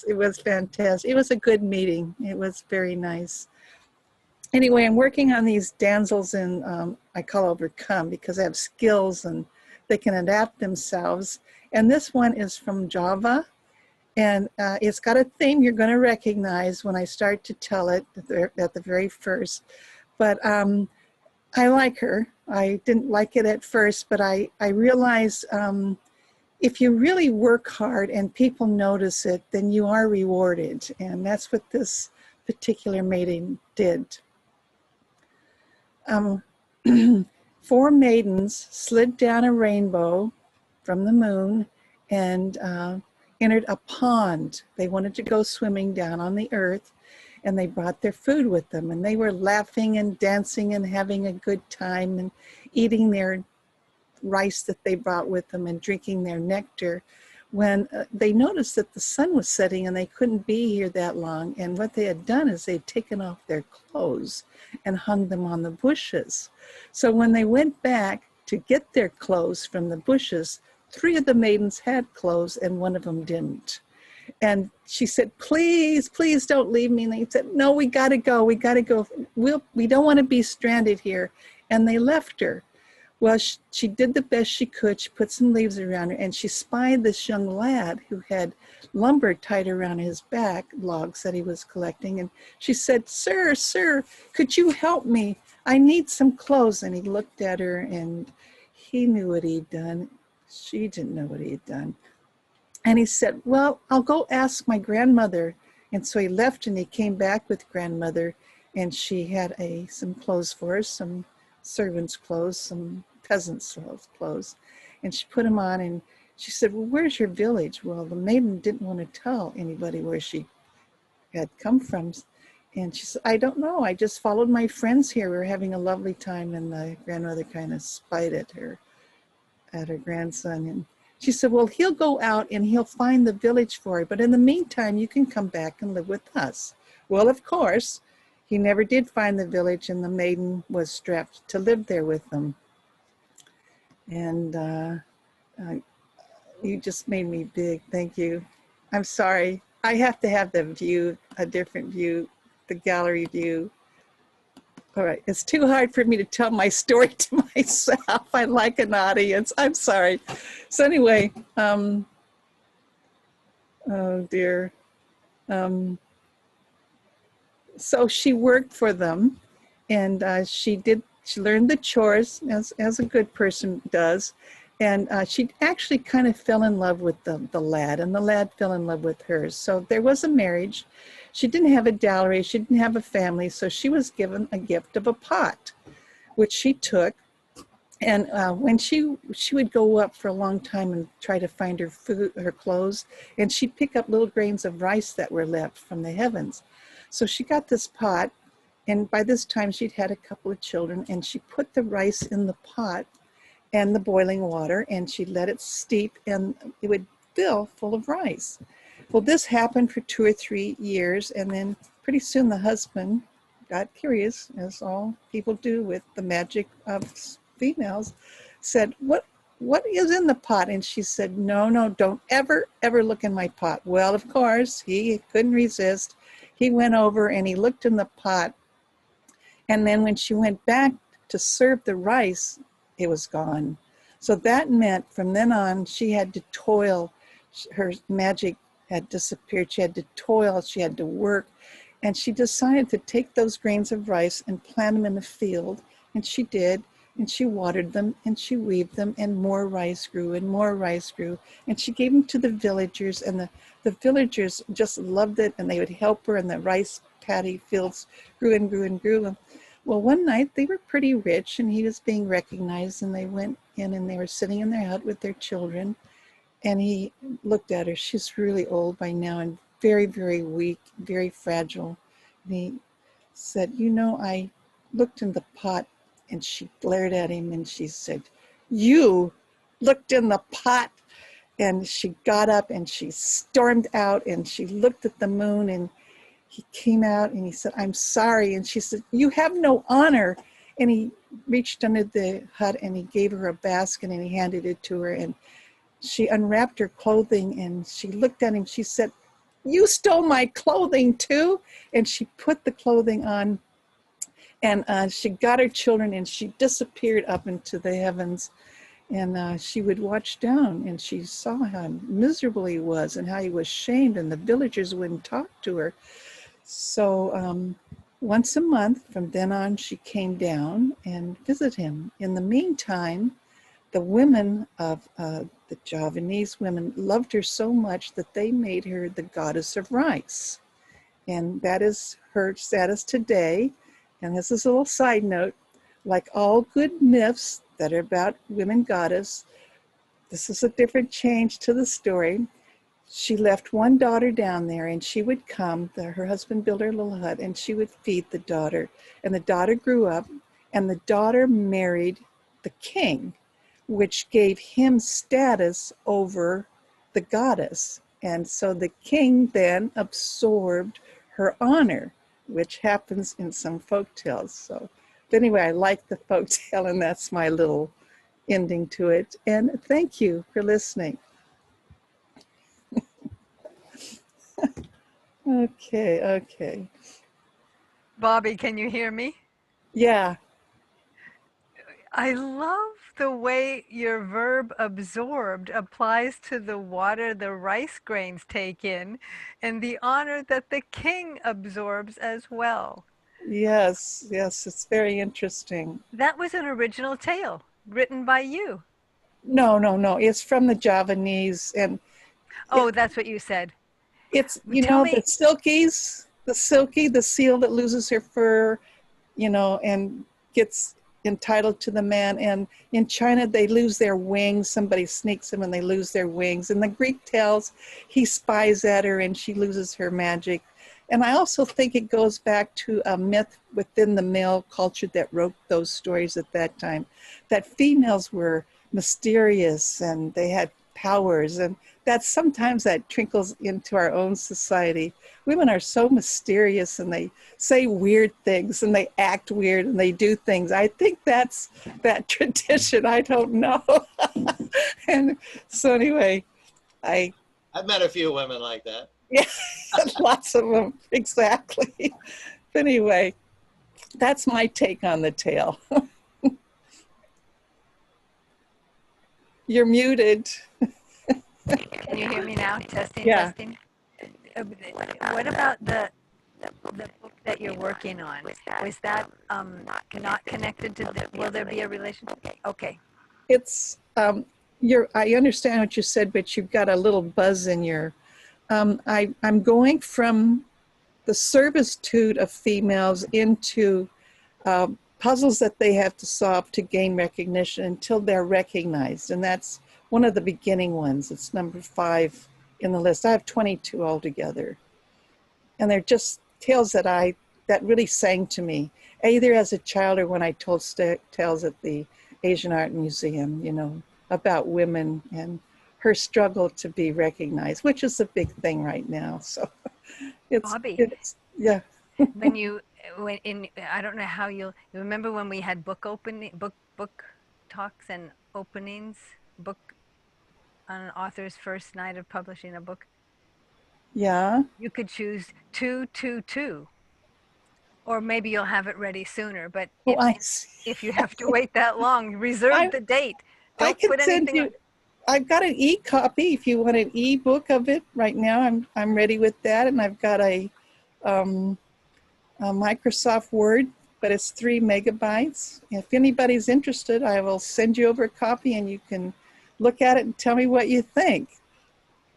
was fantastic. It was a good meeting. It was very nice. Anyway, I'm working on these damsels in, I call overcome, because they have skills and they can adapt themselves. And this one is from Java. And it's got a theme you're going to recognize when I start to tell it at the very first. But I like her. I didn't like it at first, but I realized if you really work hard and people notice it, then you are rewarded. And that's what this particular maiden did. 4 maidens slid down a rainbow from the moon and entered a pond. They wanted to go swimming down on the earth, and they brought their food with them, and they were laughing and dancing and having a good time and eating their rice that they brought with them and drinking their nectar when they noticed that the sun was setting and they couldn't be here that long. And what they had done is they'd taken off their clothes and hung them on the bushes. So when they went back to get their clothes from the bushes, 3 of the maidens had clothes and 1 of them didn't. And she said, please, please don't leave me. And they said, no, we got to go. We got to go. We don't want to be stranded here. And they left her. Well, she did the best she could. She put some leaves around her, and she spied this young lad who had lumber tied around his back, logs that he was collecting. And she said, sir, could you help me? I need some clothes. And he looked at her, and he knew what he'd done. She didn't know what he'd done. And he said, well, I'll go ask my grandmother. And so he left, and he came back with grandmother, and she had some clothes for her, some servants' clothes, some peasants' clothes. And she put them on, and she said, well, where's your village? Well, the maiden didn't want to tell anybody where she had come from. And she said, I don't know. I just followed my friends here. We were having a lovely time. And the grandmother kind of spied at her grandson. And she said, well, he'll go out and he'll find the village for you. But in the meantime, you can come back and live with us. Well, of course, he never did find the village, and the maiden was strapped to live there with them. And you just made me big. Thank you. I'm sorry. I have to have the view, a different view, the gallery view. All right. It's too hard for me to tell my story to myself. I like an audience. I'm sorry. So anyway, oh dear. so she worked for them, and she learned the chores as a good person does. And she actually kind of fell in love with the lad, and the lad fell in love with her. So there was a marriage. She didn't have a dowry. She didn't have a family. So she was given a gift of a pot, which she took. And when she would go up for a long time and try to find her food, her clothes, and she'd pick up little grains of rice that were left from the heavens. So she got this pot, and by this time she'd had a couple of children, and she put the rice in the pot and the boiling water, and she let it steep, and it would fill full of rice. Well, this happened for 2 or 3 years, and then pretty soon the husband got curious, as all people do with the magic of females, said, what is in the pot? And she said, no, don't ever look in my pot. Well, of course, he couldn't resist. He went over and he looked in the pot, and then when she went back to serve the rice, it was gone. So that meant from then on she had to toil. Her magic had disappeared. She had to toil, she had to work, and she decided to take those grains of rice and plant them in the field, and she did. And she watered them, and she weaved them, and more rice grew, and more rice grew. And she gave them to the villagers, and the villagers just loved it, and they would help her, and the rice paddy fields grew and grew and grew. Well, one night they were pretty rich, and he was being recognized, and they went in, and they were sitting in their hut with their children. And he looked at her. She's really old by now and very, very weak, very fragile. And he said, I looked in the pot. And she glared at him and she said, you looked in the pot. And she got up and she stormed out and she looked at the moon, and he came out and he said, I'm sorry. And she said, you have no honor. And he reached under the hut and he gave her a basket and he handed it to her. And she unwrapped her clothing and she looked at him. She said, you stole my clothing too. And she put the clothing on. And she got her children and she disappeared up into the heavens. And she would watch down and she saw how miserable he was and how he was shamed, and the villagers wouldn't talk to her. So once a month from then on, she came down and visited him. In the meantime, the women of the Javanese women loved her so much that they made her the goddess of rice. And that is her status today. And this is a little side note, like all good myths that are about women goddess, this is a different change to the story. She left one daughter down there, and she would come, her husband built her a little hut, and she would feed the daughter. And the daughter grew up, and the daughter married the king, which gave him status over the goddess. And so the king then absorbed her honor, which happens in some folk tales. So, but anyway, I like the folk tale, and that's my little ending to it. And thank you for listening. Okay. Bobby, can you hear me? Yeah. I love the way your verb absorbed applies to the water the rice grains take in, and the honor that the king absorbs as well. Yes, it's very interesting. That was an original tale written by you. No. It's from the Javanese, and Oh, that's what you said. it's, Tell me. the silkies, the seal that loses her fur, and gets entitled to the man. And in China, they lose their wings. Somebody sneaks them and they lose their wings. And the Greek tells he spies at her and she loses her magic. And I also think it goes back to a myth within the male culture that wrote those stories at that time, that females were mysterious and they had powers, and that sometimes that trickles into our own society. Women are so mysterious and they say weird things and they act weird and they do things. I think that's that tradition. I don't know. And so anyway, I've met a few women like that. Yeah, lots of them, exactly. But anyway, that's my take on the tale. You're muted. Can you hear me now? Testing, Yeah. testing. What about the book that you're working on, was that not connected to the, will there be a relationship? Okay. It's I understand what you said, but you've got a little buzz in your. I'm going from the servitude of females into puzzles that they have to solve to gain recognition until they're recognized, and that's one of the beginning ones. It's number 5 in the list. I have 22 altogether, and they're just tales that really sang to me, either as a child or when I told tales at the Asian Art Museum, you know, about women and her struggle to be recognized, which is a big thing right now. So Bobby, yeah. I don't know how you remember when we had book talks and openings, book on an author's first night of publishing a book. Yeah. You could choose 222, or maybe you'll have it ready sooner. But if you have to wait that long, reserve the date. Don't put anything on. I've got an e-copy if you want an e-book of it right now. I'm ready with that, and I've got a Microsoft Word, but it's 3 megabytes. If anybody's interested, I will send you over a copy and you can look at it and tell me what you think.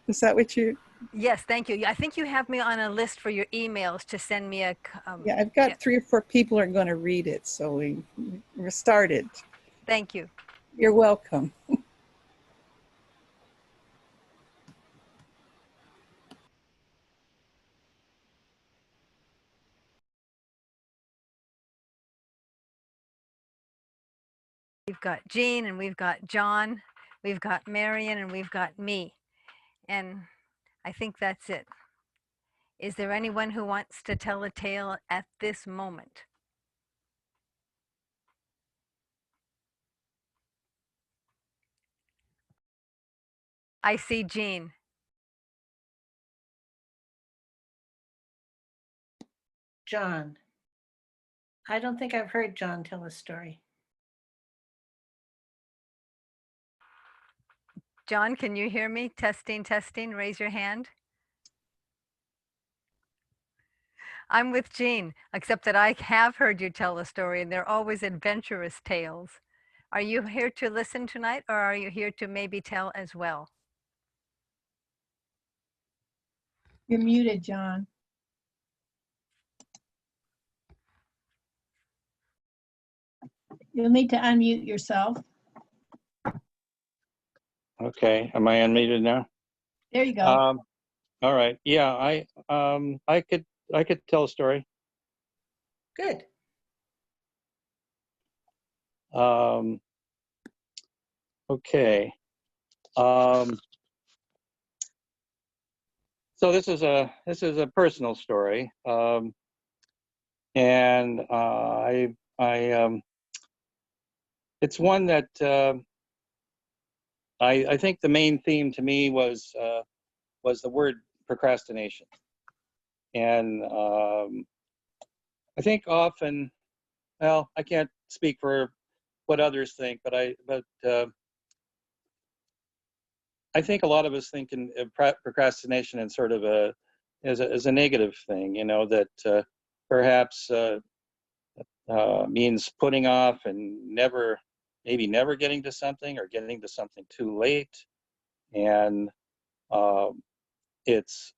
Is that what you? Yes, thank you. I think you have me on a list for your emails to send me a. Yeah, I've got 3 or 4 people are going to read it, so we're started. Thank you. You're welcome. We've got Jean and we've got John, we've got Marion and we've got me. And I think that's it. Is there anyone who wants to tell a tale at this moment? I see Jean. John. I don't think I've heard John tell a story. John, can you hear me? Testing, testing, raise your hand. I'm with Jean, except that I have heard you tell a story and they're always adventurous tales. Are you here to listen tonight or are you here to maybe tell as well? You're muted, John. You'll need to unmute yourself. Okay, am I unmuted now? There you go. All right. Yeah, I could tell a story. Good. Okay. So this is a personal story, and it's one that I think the main theme to me was the word procrastination, and I think often, well, I can't speak for what others think, but I think a lot of us think in procrastination in sort of as a negative thing, you know, that perhaps means putting off and maybe never getting to something or getting to something too late. And it's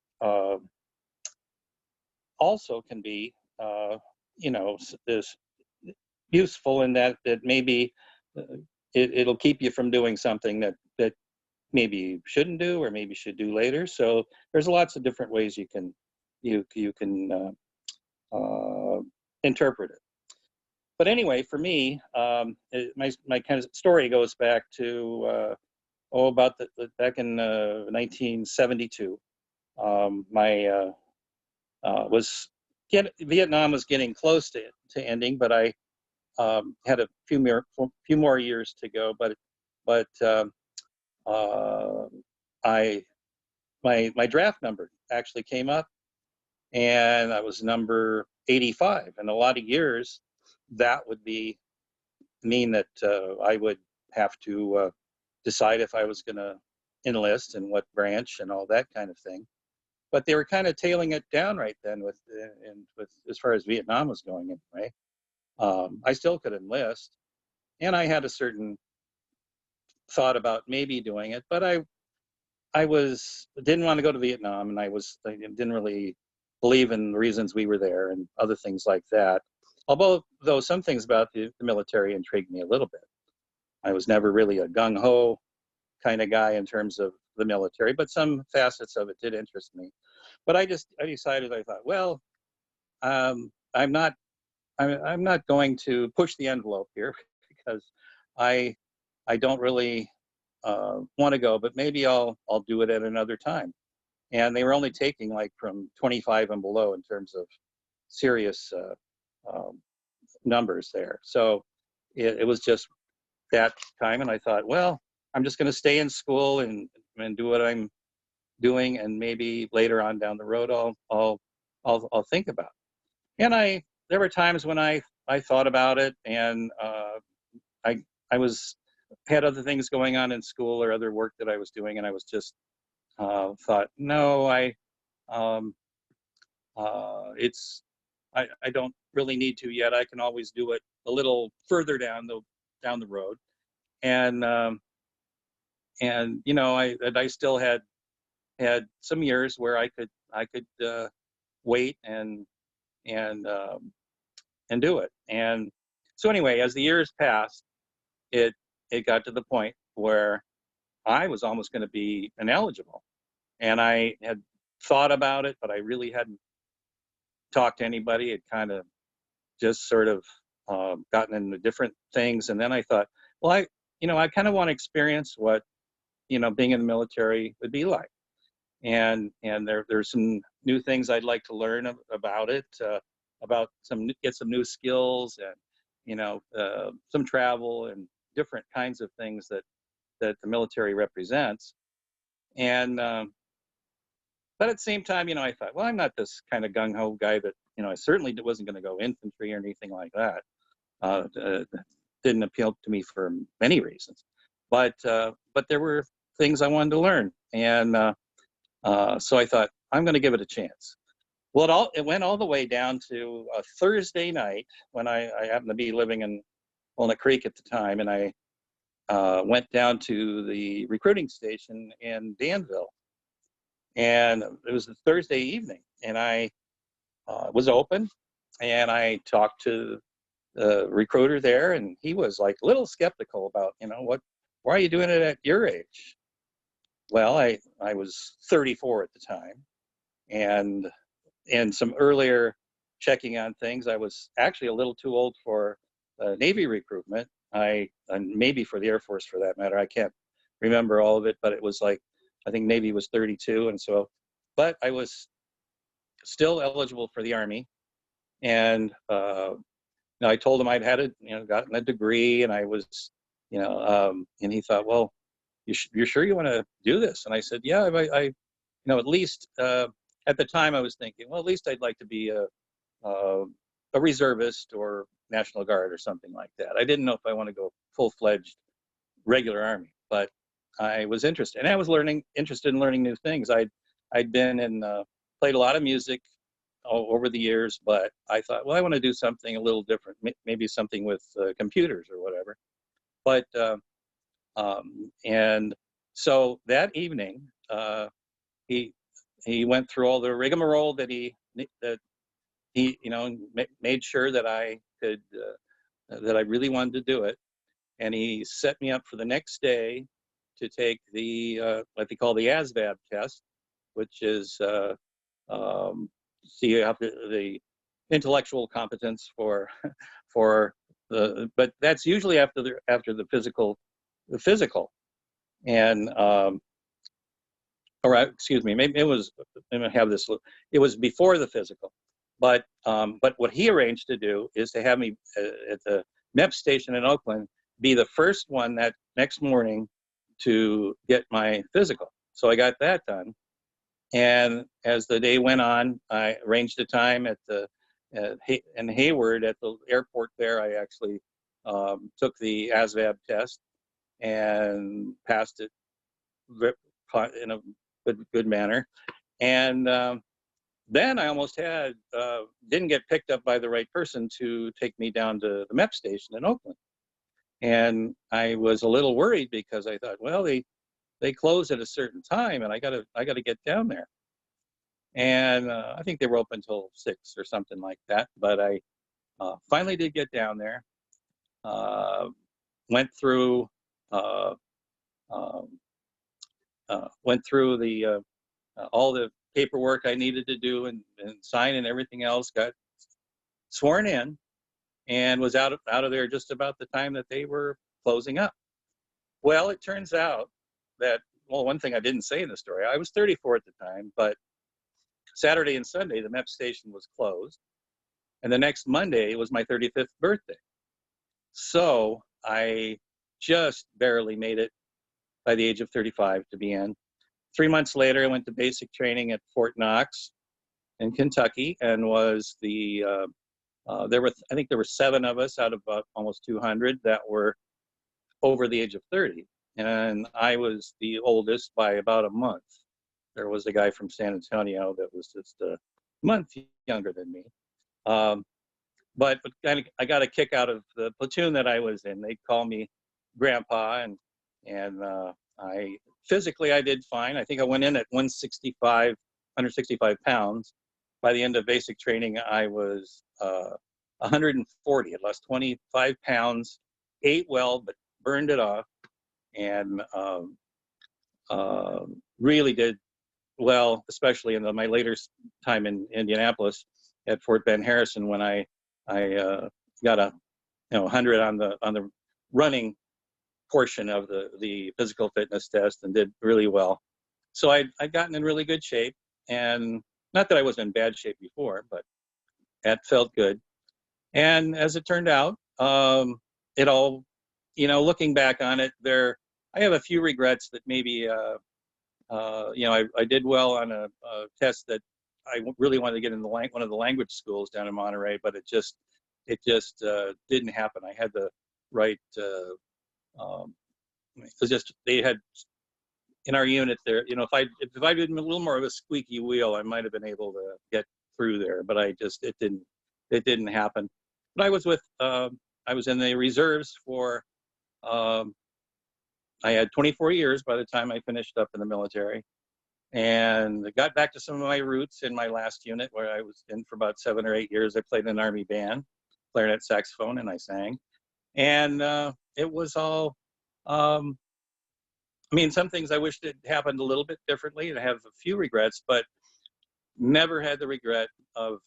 also can be, you know, this useful in that maybe it'll keep you from doing something that maybe you shouldn't do or maybe should do later. So there's lots of different ways you can interpret it. But anyway, for me, my kind of story goes back to about back in 1972. Vietnam was getting close to ending, but I had a few more years to go. But my draft number actually came up, and I was number 85. And a lot of years, that would mean that I would have to decide if I was going to enlist and what branch and all that kind of thing. but they were kind of tailing it down right then with as far as Vietnam was going anyway. I still could enlist, and I had a certain thought about maybe doing it, but I didn't want to go to Vietnam, and I didn't really believe in the reasons we were there and other things like that. Although some things about the military intrigued me a little bit. I was never really a gung-ho kind of guy in terms of the military, but some facets of it did interest me. But I decided, I thought, well, I'm not going to push the envelope here because I don't really want to go, but maybe I'll do it at another time. And they were only taking like from 25 and below in terms of serious numbers there. So it was just that time, and I thought, well, I'm just going to stay in school and do what I'm doing, and maybe later on down the road I'll think about it. And there were times when I thought about it, and I had other things going on in school or other work that I was doing, and I was just thought, no, I don't really need to yet. I can always do it a little further down the road. And you know, I still had some years where I could wait and do it. And so anyway, as the years passed, it got to the point where I was almost going to be ineligible, and I had thought about it, but I really hadn't talked to anybody. It kind of just sort of gotten into different things, and then I thought, well, I kind of want to experience what being in the military would be like, and there's some new things I'd like to learn about it, about get some new skills, and some travel and different kinds of things that the military represents. And but at the same time, I thought, well, I'm not this kind of gung-ho guy that, I certainly wasn't going to go infantry or anything like that. Didn't appeal to me for many reasons, but there were things I wanted to learn, and so I thought, I'm going to give it a chance. Well, it went all the way down to a Thursday night when I happened to be living in Walnut Creek at the time, and I went down to the recruiting station in Danville, and it was a Thursday evening, and I was open, and I talked to the recruiter there, and he was like a little skeptical about, why are you doing it at your age? Well, I was 34 at the time, and in some earlier checking on things, I was actually a little too old for Navy recruitment. And maybe for the Air Force for that matter. I can't remember all of it, but it was like, I think Navy was 32, and so, but I was still eligible for the Army, and I told him I'd had gotten a degree, and I was, and he thought, well, you're sure you want to do this? And I said, yeah, I at least at the time I was thinking, well, at least I'd like to be a reservist or National Guard or something like that. I didn't know if I want to go full-fledged regular Army, but I was interested, and I was interested in learning new things. I'd been and played a lot of music over the years, but I thought, well, I want to do something a little different, maybe something with computers or whatever. But and so that evening, he went through all the rigmarole that he made sure that I could that I really wanted to do it, and he set me up for the next day to take the what they call the ASVAB test, which is see, you have the intellectual competence for but that's usually after the physical, and or excuse me, maybe it was, let me have this, it was before the physical, but what he arranged to do is to have me at the MEP station in Oakland be the first one that next morning to get my physical. So I got that done. And as the day went on, I arranged a time in Hayward at the airport there. I actually took the ASVAB test and passed it in a good manner. And then I almost didn't get picked up by the right person to take me down to the MEP station in Oakland. And I was a little worried because I thought, well, they close at a certain time, and I gotta get down there. And I think they were open until 6 or something like that. But I finally did get down there. Went through um, the all the paperwork I needed to do and sign and everything else. Got sworn in, and was out of there just about the time that they were closing up. Well, it turns out that, well, one thing I didn't say in the story, I was 34 at the time, but Saturday and Sunday, the MEP station was closed. And the next Monday was my 35th birthday. So I just barely made it by the age of 35 to be in. 3 months later, I went to basic training at Fort Knox in Kentucky, and was I think there were 7 of us out of almost 200 that were over the age of 30. And I was the oldest by about a month. There was a guy from San Antonio that was just a month younger than me. But I got a kick out of the platoon that I was in. They call me Grandpa, and I physically I did fine. I think I went in at 165 pounds. By the end of basic training, I was 140. I lost 25 pounds, ate well, but burned it off, and really did well, especially in my later time in Indianapolis at Fort Ben Harrison, when I got a 100 on the running portion of the physical fitness test, and did really well. So I'd gotten in really good shape, and not that I wasn't in bad shape before, but that felt good. And as it turned out, it all, looking back on it, I have a few regrets that maybe, I did well on a test that I really wanted to get in one of the language schools down in Monterey, but it just didn't happen. I had the right, it was just, they had, in our unit there, if I'd been a little more of a squeaky wheel, I might have been able to get through there, but it didn't happen. But I was in the reserves for, I had 24 years by the time I finished up in the military, and got back to some of my roots in my last unit, where I was in for about 7 or 8 years. I played in an Army band, clarinet, saxophone, and I sang. And it was all, some things I wished it happened a little bit differently, and I have a few regrets, but never had the regret of,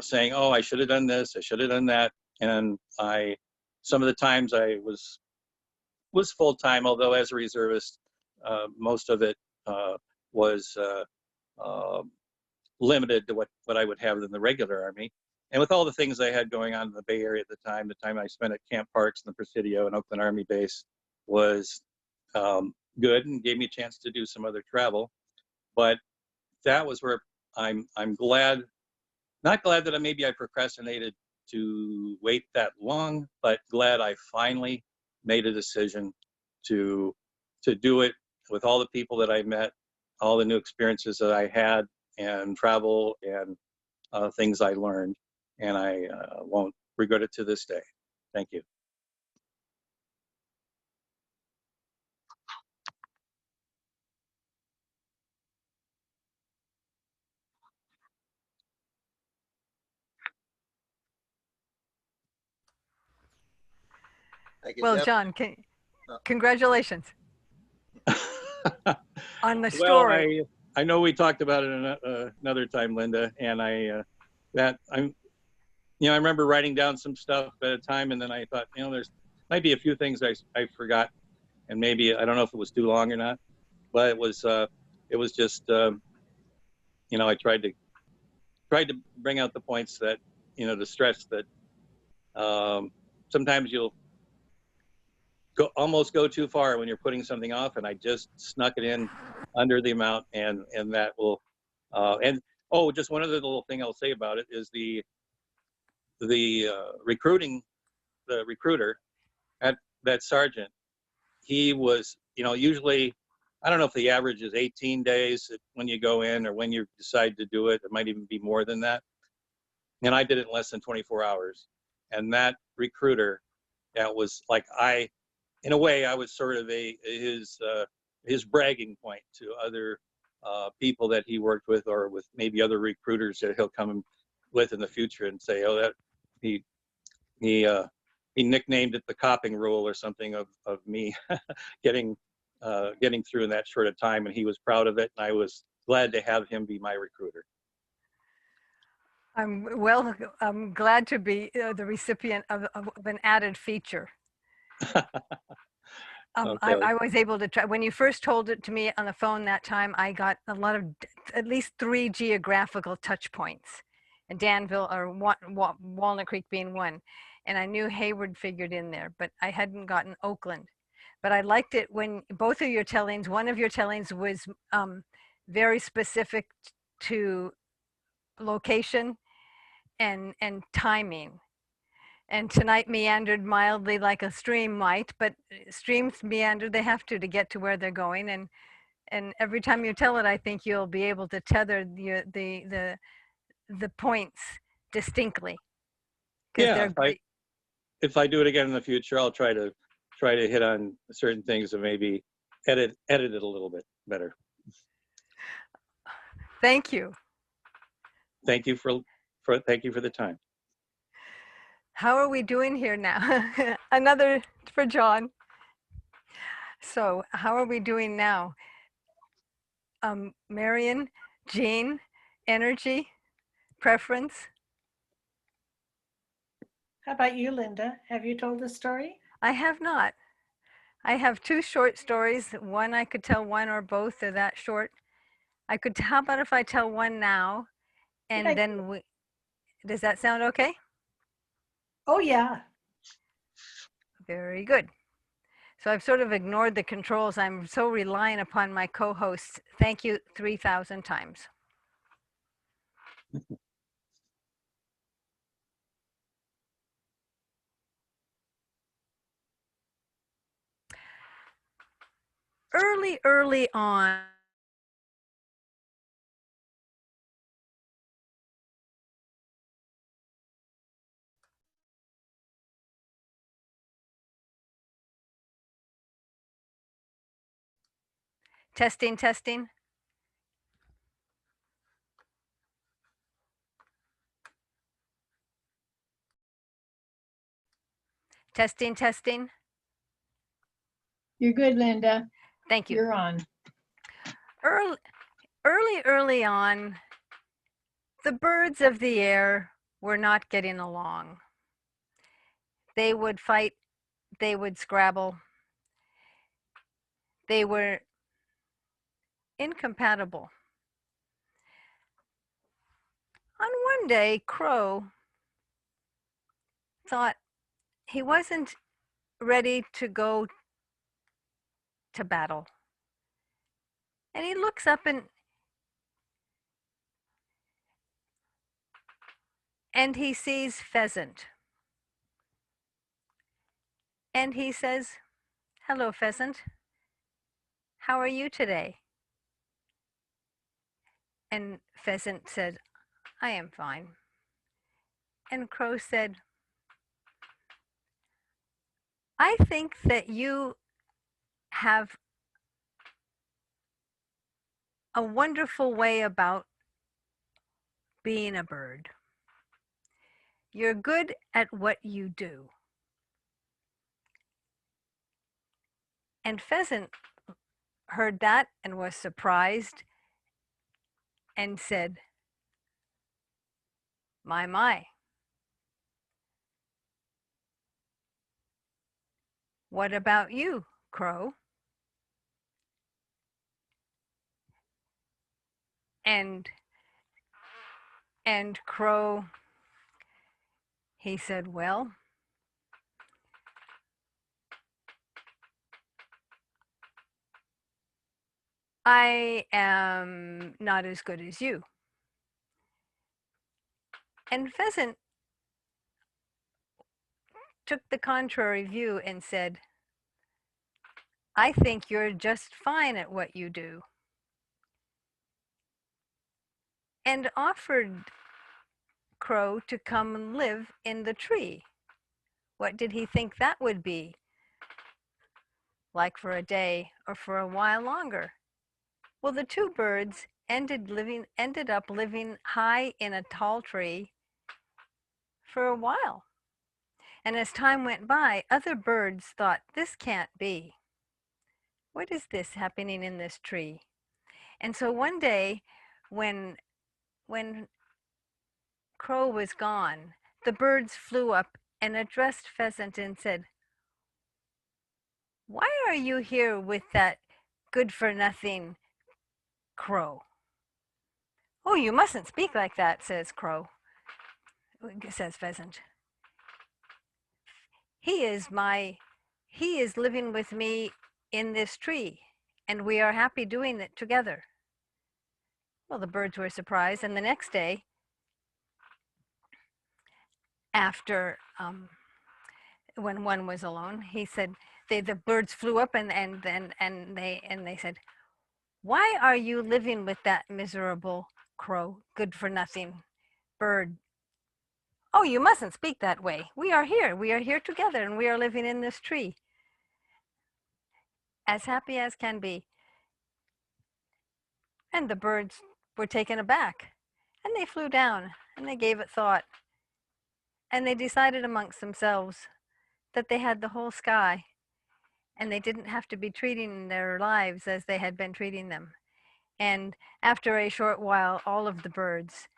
saying, oh, I should have done this, I should have done that. And some of the times I was full-time, although as a reservist, most of it was limited to what I would have in the regular Army. And with all the things I had going on in the Bay Area at the time I spent at Camp Parks and the Presidio and Oakland Army Base was good, and gave me a chance to do some other travel. But that was where I'm glad, not glad that I procrastinated to wait that long, but glad I finally made a decision to do it, with all the people that I met, all the new experiences that I had, and travel, and things I learned. And I won't regret it to this day. Thank you. Well, John, congratulations on the Well, story. I know we talked about it another time, Linda, and I remember writing down some stuff at a time, and then I thought, there's might be a few things I forgot, and maybe, I don't know if it was too long or not, but it was just, I tried to bring out the points that, to stress that sometimes you'll almost go too far when you're putting something off, and I just snuck it in under the amount, and that will, just one other little thing I'll say about it is the recruiter at that sergeant. He was, usually I don't know if the average is 18 days when you go in or when you decide to do it. It might even be more than that. And I did it in less than 24 hours. And that recruiter, that was like in a way, I was sort of his bragging point to other people that he worked with, or with maybe other recruiters that he'll come with in the future and say, oh, that he nicknamed it the copping rule or something of me getting through in that short of time, and he was proud of it, and I was glad to have him be my recruiter. I'm glad to be the recipient of an added feature. Okay. I was able to try, when you first told it to me on the phone that time, I got a lot of, at least 3 geographical touch points, and Danville or Walnut Creek being one. And I knew Hayward figured in there, but I hadn't gotten Oakland. But I liked it when both of your tellings, one of your tellings was very specific to location and timing. And tonight meandered mildly like a stream might, but streams meander, they have to get to where they're going. And every time you tell it, I think you'll be able to tether the points distinctly, because Yeah, they're great. if I do it again in the future, I'll try to hit on certain things and maybe edit it a little bit better. Thank you. Thank you for the time. How are we doing here now? Another for John. So how are we doing now? Marion, Jean, energy, preference? How about you, Linda? Have you told a story? I have not. I have 2 short stories. One I could tell one or both. They're that short. How about if I tell one now, and Yeah. then does that sound okay? Oh, yeah. Very good. So I've sort of ignored the controls. I'm so relying upon my co-hosts. Thank you 3,000 times. Early on, testing. Testing. You're good, Linda. Thank you. You're on. Early on, the birds of the air were not getting along. They would fight, they would scrabble. They were incompatible. On one day, Crow thought he wasn't ready to go to battle. And he looks up and he sees Pheasant. And he says, "Hello, Pheasant. How are you today?" And Pheasant said, "I am fine." And Crow said, "I think that you have a wonderful way about being a bird. You're good at what you do." And Pheasant heard that and was surprised and said, My. What about you, Crow?" And Crow, he said, "Well, I am not as good as you." And Pheasant took the contrary view and said, I think you're just fine at what you do. And offered Crow to come and live in the tree. What did he think that would be? Like for a day or for a while longer? Well, the two birds ended up living high in a tall tree for a while. And as time went by, other birds thought, this can't be. What is this happening in this tree? And so one day, when Crow was gone, the birds flew up and addressed Pheasant and said, why are you here with that good-for-nothing Crow? Oh, you mustn't speak like that, says Crow, says Pheasant. He is living with me in this tree, and we are happy doing it together. Well, the birds were surprised, and the next day, after when one was alone, he said, the birds flew up and they said, why are you living with that miserable Crow, good for nothing bird? Oh, you mustn't speak that way. We are here together, and we are living in this tree, as happy as can be. And the birds were taken aback, and they flew down, and they gave it thought, and they decided amongst themselves that they had the whole sky, and they didn't have to be treating their lives as they had been treating them. And after a short while, all of the birds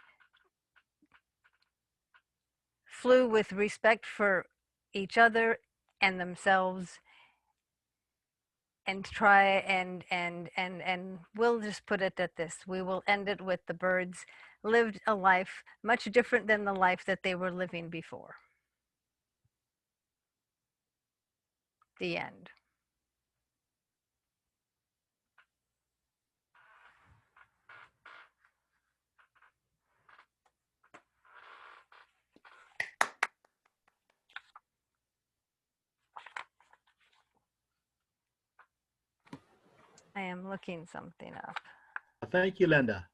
flew with respect for each other and themselves, and we'll just put it at this. We will end it with the birds lived a life much different than the life that they were living before. The end. I am looking something up. Thank you, Linda.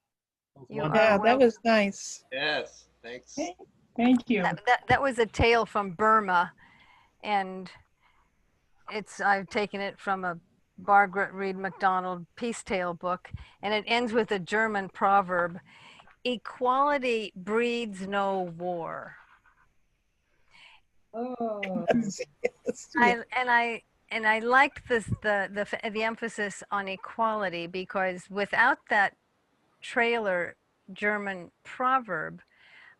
That was You wonderful. are Yeah, that was nice. Yes, thanks. Okay, thank you. That was a tale from Burma, and I've taken it from a Margaret Reed MacDonald peace tale book, and it ends with a German proverb: equality breeds no war. Oh, Yes. I liked the emphasis on equality, because without that trailer German proverb,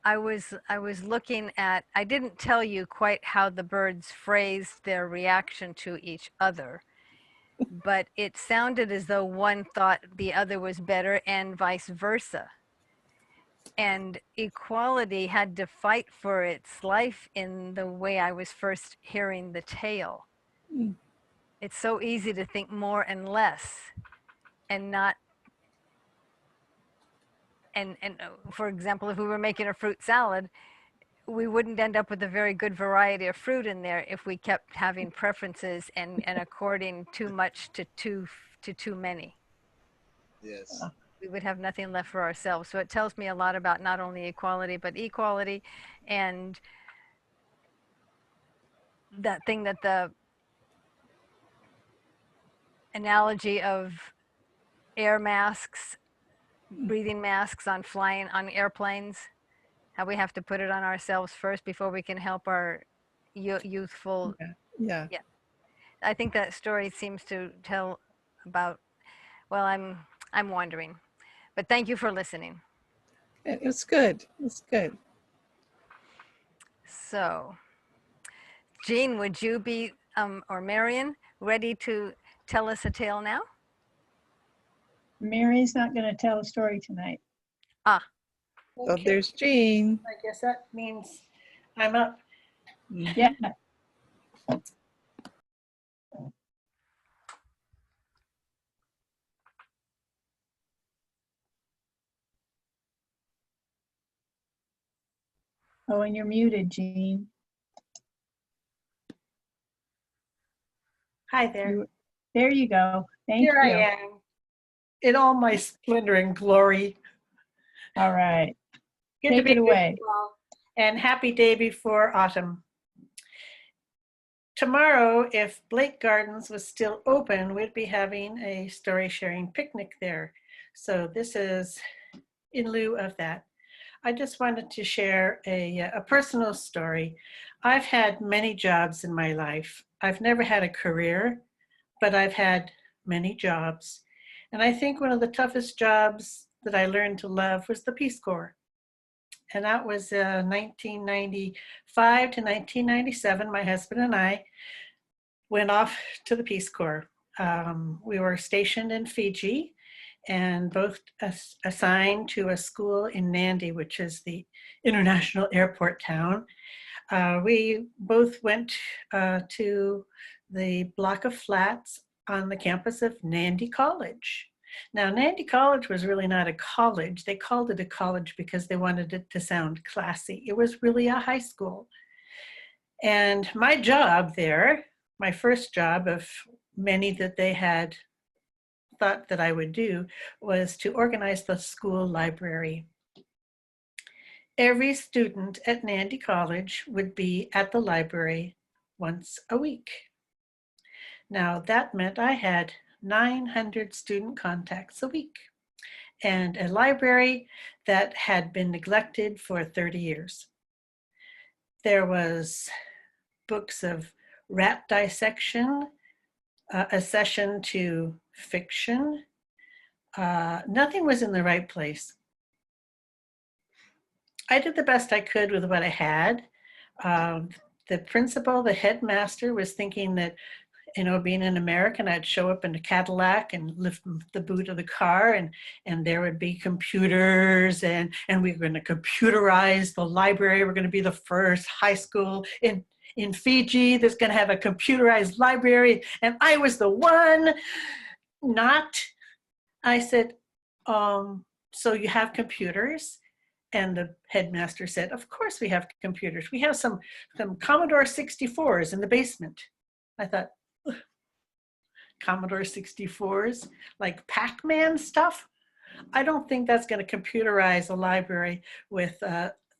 I was looking at, I didn't tell you quite how the birds phrased their reaction to each other, but it sounded as though one thought the other was better and vice versa. And equality had to fight for its life in the way I was first hearing the tale. Mm. It's so easy to think more and less, and not, and for example, if we were making a fruit salad, we wouldn't end up with a very good variety of fruit in there if we kept having preferences and according too much to too many. Yes. We would have nothing left for ourselves. So it tells me a lot about not only equality, but equality, and that thing, that the analogy of air masks, breathing masks on airplanes, how we have to put it on ourselves first before we can help our youthful. Yeah. I think that story seems to tell about, well, I'm wandering, but thank you for listening. It's good. It's good. So, Jean, would you be, or Marion, ready to tell us a tale now? Mary's not going to tell a story tonight. So okay. there's Jean. I guess that means I'm up. Yeah. Oh, and you're muted, Jean. Hi there. There you go. Thank Here you. I am in all my splendor and glory. All right. Good to Take be it with away. you all. And happy day before autumn. Tomorrow, if Blake Gardens was still open, we'd be having a story sharing picnic there. So this is in lieu of that. I just wanted to share a personal story. I've had many jobs in my life. I've never had a career, but I've had many jobs. And I think one of the toughest jobs that I learned to love was the Peace Corps. And that was 1995 to 1997. My husband and I went off to the Peace Corps. We were stationed in Fiji and both assigned to a school in Nandi, which is the international airport town. We both went to the block of flats on the campus of Nandi College. Now, Nandi College was really not a college. They called it a college because they wanted it to sound classy. It was really a high school. And my job there, my first job of many that they had thought that I would do, was to organize the school library. Every student at Nandi College would be at the library once a week. Now, that meant I had 900 student contacts a week and a library that had been neglected for 30 years. There was books of rat dissection, a session to fiction. Nothing was in the right place. I did the best I could with what I had. The principal, the headmaster, was thinking that, you know, being an American, I'd show up in a Cadillac and lift the boot of the car, and there would be computers, and we were going to computerize the library. We're going to be the first high school in Fiji that's going to have a computerized library, and I was the one not. I said, so you have computers? And the headmaster said, of course we have computers. We have some Commodore 64s in the basement. I thought, Commodore 64s, like Pac-Man stuff? I don't think that's going to computerize a library with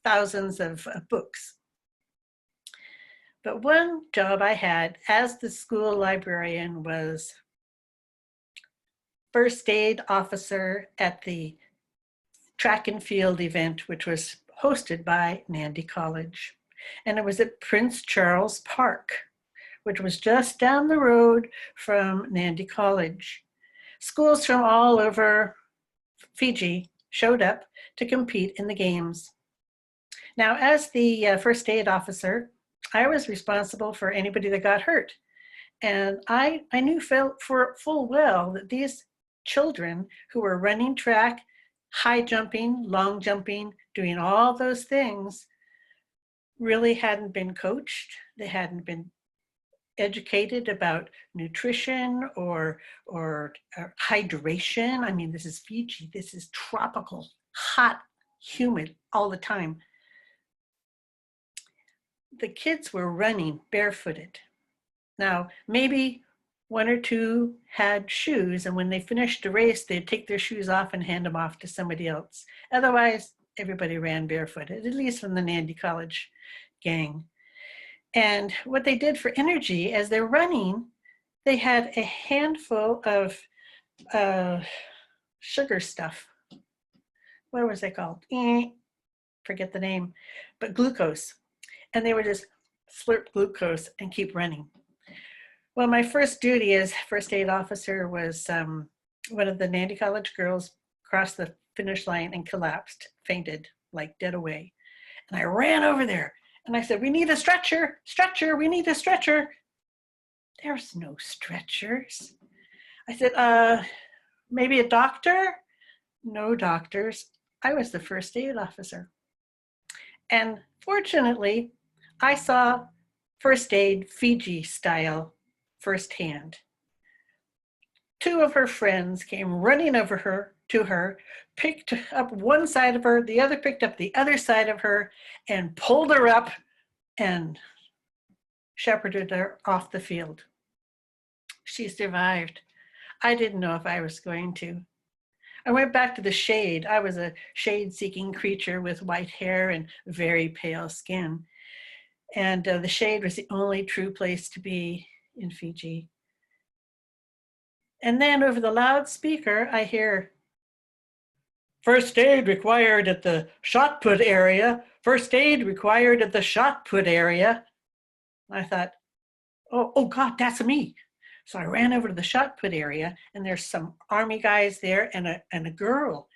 thousands of books. But one job I had as the school librarian was first aid officer at the track and field event, which was hosted by Nandi College. And it was at Prince Charles Park, which was just down the road from Nandi College. Schools from all over Fiji showed up to compete in the games. Now, as the first aid officer, I was responsible for anybody that got hurt. And I knew full well that these children who were running track, high jumping, long jumping, doing all those things, really hadn't been coached. They hadn't been educated about nutrition or hydration. I mean, this is Fiji. This is tropical, hot, humid all the time. The kids were running barefooted. Now, maybe one or two had shoes, and when they finished the race, they'd take their shoes off and hand them off to somebody else. Otherwise, everybody ran barefooted, at least from the Nandi College gang. And what they did for energy as they're running, they had a handful of sugar stuff. What was it called? Forget the name, but glucose. And they would just slurp glucose and keep running. Well, my first duty as first aid officer was one of the Nandi College girls crossed the finish line and collapsed, fainted, like dead away. And I ran over there and I said, we need a stretcher, we need a stretcher. There's no stretchers. I said, maybe a doctor? No doctors. I was the first aid officer. And fortunately, I saw first aid Fiji style firsthand. Two of her friends came running over to her, picked up one side of her, the other picked up the other side of her, and pulled her up and shepherded her off the field. She survived. I didn't know if I was going to. I went back to the shade. I was a shade-seeking creature with white hair and very pale skin. And the shade was the only true place to be in Fiji. And then over the loudspeaker, I hear, first aid required at the shot put area. First aid required at the shot put area. I thought, oh God, that's me. So I ran over to the shot put area, and there's some Army guys there and a girl,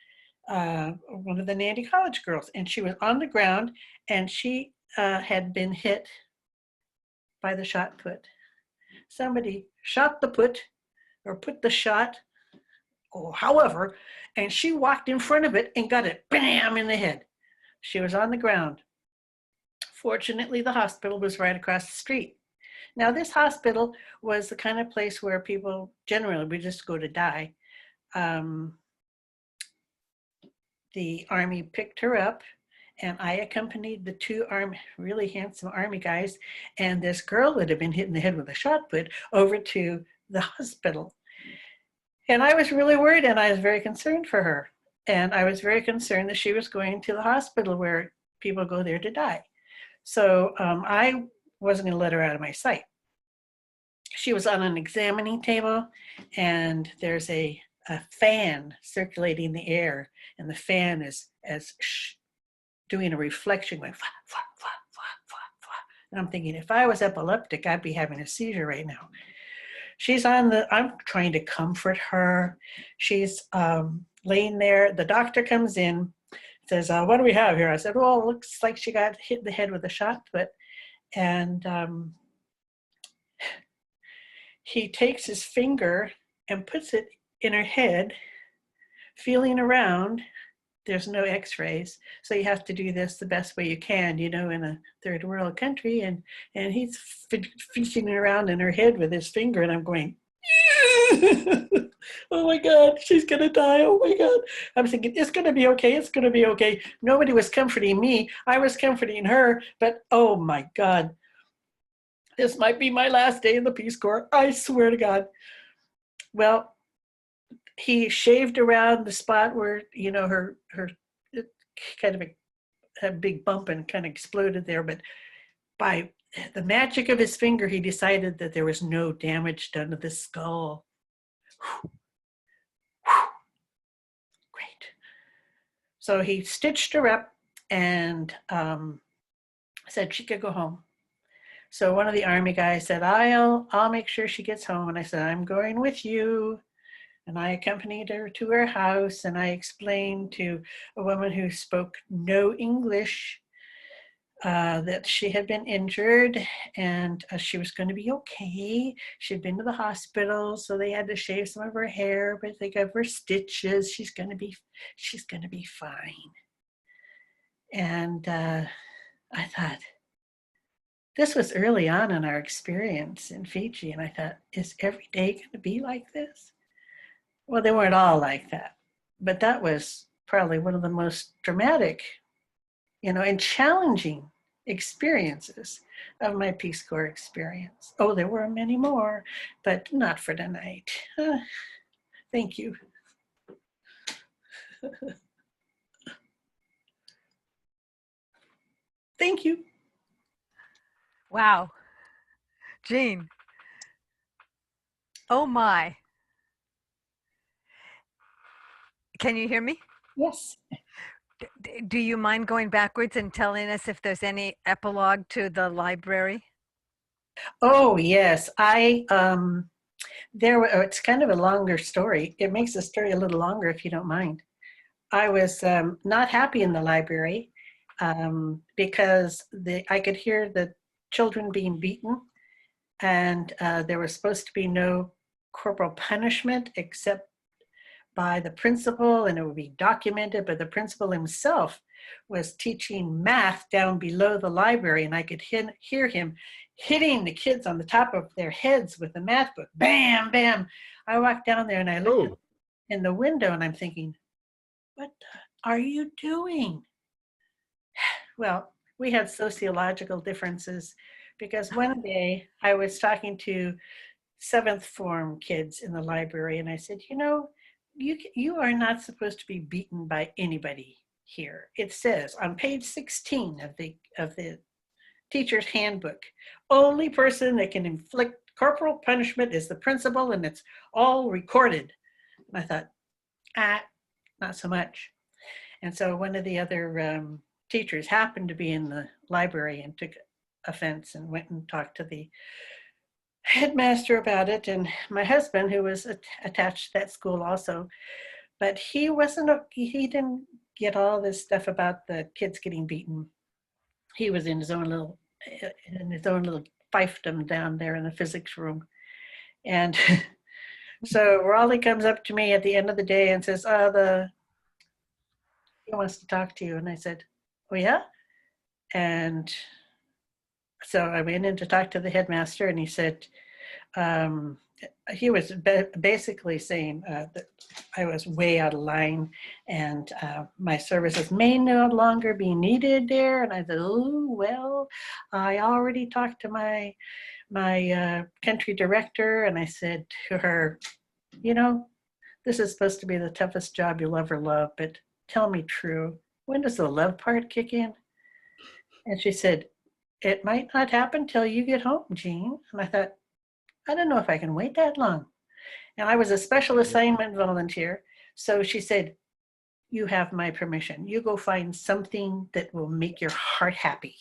one of the Nandi College girls. And she was on the ground, and she had been hit by the shot put. Somebody shot the put, or put the shot, or however, and she walked in front of it and got it bam in the head. She was on the ground. Fortunately, the hospital was right across the street. Now, this hospital was the kind of place where people generally would just go to die. The Army picked her up, and I accompanied the two really handsome Army guys and this girl that had been hit in the head with a shot put over to the hospital. And I was really worried, and I was very concerned for her. And I was very concerned that she was going to the hospital where people go there to die. So I wasn't going to let her out of my sight. She was on an examining table, and there's a fan circulating the air, and the fan is doing a reflection going, flah, flah, flah, flah, flah, flah. And I'm thinking, if I was epileptic, I'd be having a seizure right now. I'm trying to comfort her. She's laying there. The doctor comes in, says, what do we have here? I said, well, it looks like she got hit in the head with a shot put. And he takes his finger and puts it in her head, feeling around. There's no x-rays, so you have to do this the best way you can, in a third world country. And he's fishing around in her head with his finger, and I'm going, oh my God, she's gonna die. Oh my God. I'm thinking, it's gonna be okay. It's gonna be okay. Nobody was comforting me. I was comforting her, but oh my God. This might be my last day in the Peace Corps. I swear to God. Well, he shaved around the spot where, her kind of a big bump and kind of exploded there. But by the magic of his finger, he decided that there was no damage done to the skull. Whew. Whew. Great. So he stitched her up and said she could go home. So one of the Army guys said, I'll make sure she gets home. And I said, I'm going with you. And I accompanied her to her house, and I explained to a woman who spoke no English that she had been injured, and she was going to be okay. She'd been to the hospital, so they had to shave some of her hair, but they gave her stitches. She's going to be fine. And I thought, this was early on in our experience in Fiji, and I thought, is every day going to be like this? Well, they weren't all like that, but that was probably one of the most dramatic, and challenging experiences of my Peace Corps experience. Oh, there were many more, but not for tonight. Thank you. Thank you. Wow. Jean. Oh my. Can you hear me? Yes. Do you mind going backwards and telling us if there's any epilogue to the library? Oh, yes. It's kind of a longer story. It makes the story a little longer if you don't mind. I was not happy in the library because I could hear the children being beaten, and there was supposed to be no corporal punishment except by the principal, and it would be documented, but the principal himself was teaching math down below the library, and I could hear him hitting the kids on the top of their heads with the math book. Bam, bam. I walked down there and I looked in the window, and I'm thinking, what are you doing? Well, we had sociological differences, because one day I was talking to seventh form kids in the library, and I said, you know, you are not supposed to be beaten by anybody here. It says on page 16 of the teacher's handbook, only person that can inflict corporal punishment is the principal, and it's all recorded. And I thought, not so much. And so one of the other teachers happened to be in the library and took offense and went and talked to the headmaster about it. And my husband, who was attached to that school also, but he didn't get all this stuff about the kids getting beaten. He was in his own little fiefdom down there in the physics room. And so Raleigh comes up to me at the end of the day and says, he wants to talk to you. And I said, oh yeah? And so I went in to talk to the headmaster, and he said, he was basically saying that I was way out of line, and my services may no longer be needed there. And I said, oh, well, I already talked to my country director, and I said to her, you know, this is supposed to be the toughest job you'll ever love, but tell me true, when does the love part kick in? And she said, it might not happen till you get home, Jean. And I thought, I don't know if I can wait that long. And I was a special assignment volunteer. So she said, you have my permission. You go find something that will make your heart happy.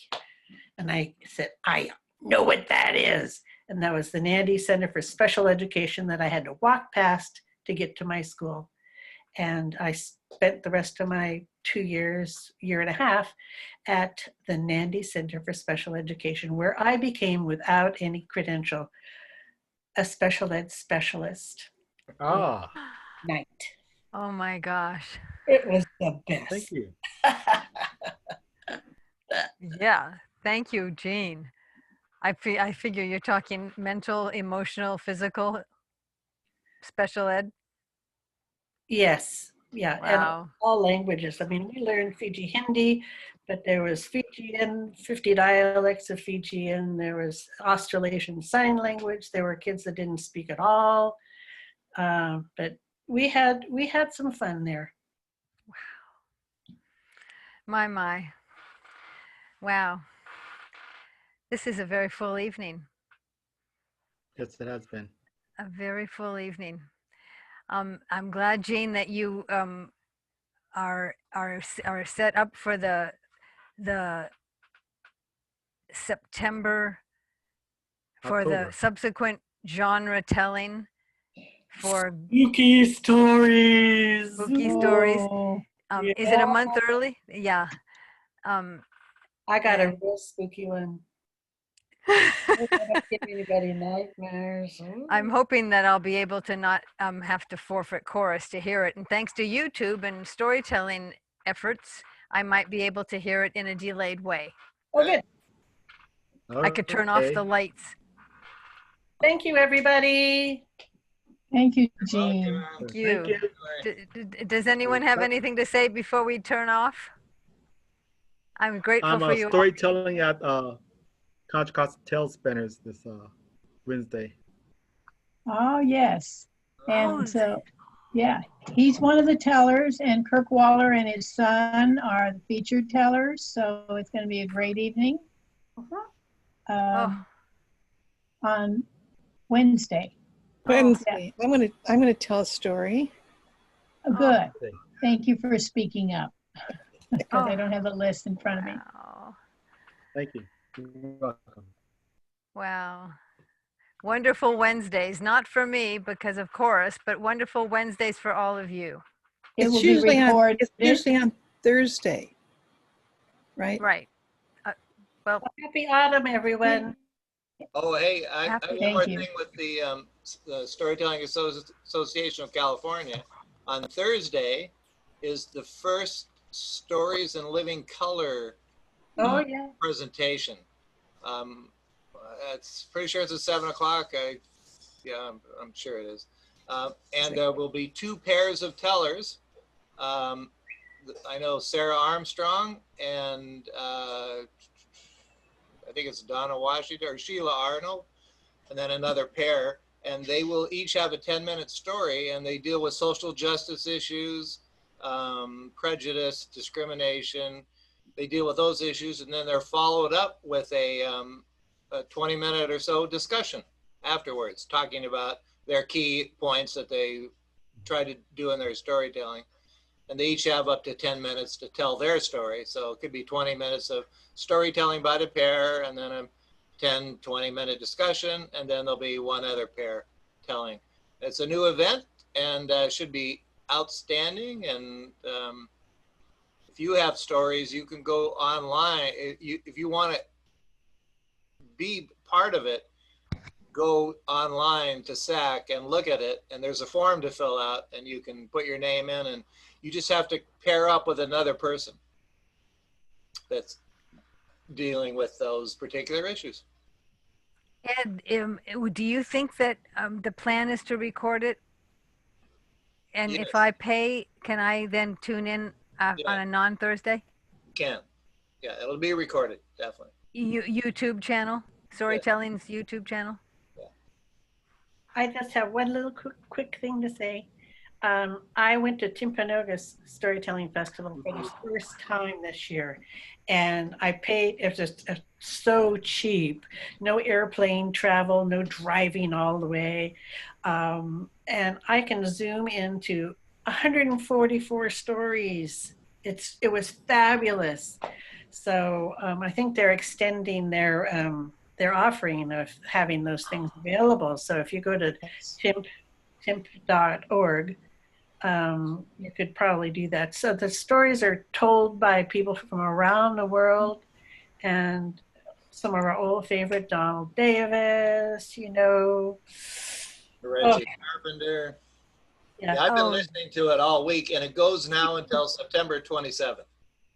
And I said, I know what that is. And that was the Nandy Center for Special Education that I had to walk past to get to my school. And I spent the rest of my 2 years, year and a half, at the Nandy Center for Special Education, where I became, without any credential, a special ed specialist. Ah, Night. Oh my gosh. It was the best. thank you. Yeah. Thank you, Jean. I figure you're talking mental, emotional, physical, special ed. Yes, yeah, and Wow. all languages. I mean, we learned Fiji Hindi, but there was Fijian, 50 dialects of Fijian. There was Australasian Sign Language. There were kids that didn't speak at all. But we had some fun there. My. Wow. This is a very full evening. Yes, it has been. A very full evening. I'm glad, Jean, that you are set up for the September for the October. subsequent genre telling for Spooky stories. spooky stories. Oh, Is it a month early? Yeah. I got a and- real spooky one. I don't want to give anybody nightmares. I'm hoping that I'll be able to not have to forfeit chorus to hear it. And thanks to YouTube and storytelling efforts, I might be able to hear it in a delayed way. Oh, good. I could turn off the lights. Thank you, everybody. thank you, Welcome. Jean. Thank you. Does anyone have anything to say before we turn off? I'm grateful I'm for you. storytelling at Contra Costa Tale Spinners this Wednesday. Oh, yes. Oh, And so, yeah, he's one of the tellers, and Kirk Waller and his son are the featured tellers. So it's going to be a great evening on Wednesday. Wednesday. I'm gonna tell a story. Oh, good. Thank you for speaking up because I Oh. don't have the list in front of me. Wow. Thank you. You're welcome. Wow. Wonderful Wednesdays, not for me because of chorus, but wonderful Wednesdays for all of you. It will be recorded. It's usually on Thursday, right? Right. Well, Happy autumn, everyone. Oh, hey, I have one more Thank you. thing with the Storytelling Association of California. On Thursday is the first Stories in Living Color Oh, yeah. presentation. It's pretty sure it's at 7 o'clock. I'm sure it is. And there will be 2 pairs of tellers. I know Sarah Armstrong and I think it's Donna Washington or Sheila Arnold, and then another pair. and they will each have a 10-minute story, and they deal with social justice issues, prejudice, discrimination. They deal with those issues, and then they're followed up with a 20-minute or so discussion afterwards, talking about their key points that they try to do in their storytelling. And they each have up to 10 minutes to tell their story. So it could be 20 minutes of storytelling by the pair, and then a 10, 20-minute discussion, and then there'll be one other pair telling. It's a new event, and should be outstanding. And if you have stories, you can go online. If you want to be part of it, go online to SAC and look at it, and there's a form to fill out, and you can put your name in, and you just have to pair up with another person that's dealing with those particular issues. Ed, do you think that the plan is to record it? And Yes. if I pay, can I then tune in on Yeah. a non-Thursday? You can. Yeah, it'll be recorded, definitely. YouTube channel? Storytelling's YouTube channel? I just have one little quick thing to say. I went to Timpanogos Storytelling Festival for the first time this year, and I paid, it was just so cheap. No airplane travel, no driving all the way. And I can zoom into 144 stories. It was fabulous. So I think they're extending their offering of having those things available. So if you go to timp.org, you could probably do that. So the stories are told by people from around the world, and some of our old favorite, Donald Davis, Reggie Carpenter. Yeah. I've been listening to it all week, and it goes now until September 27th.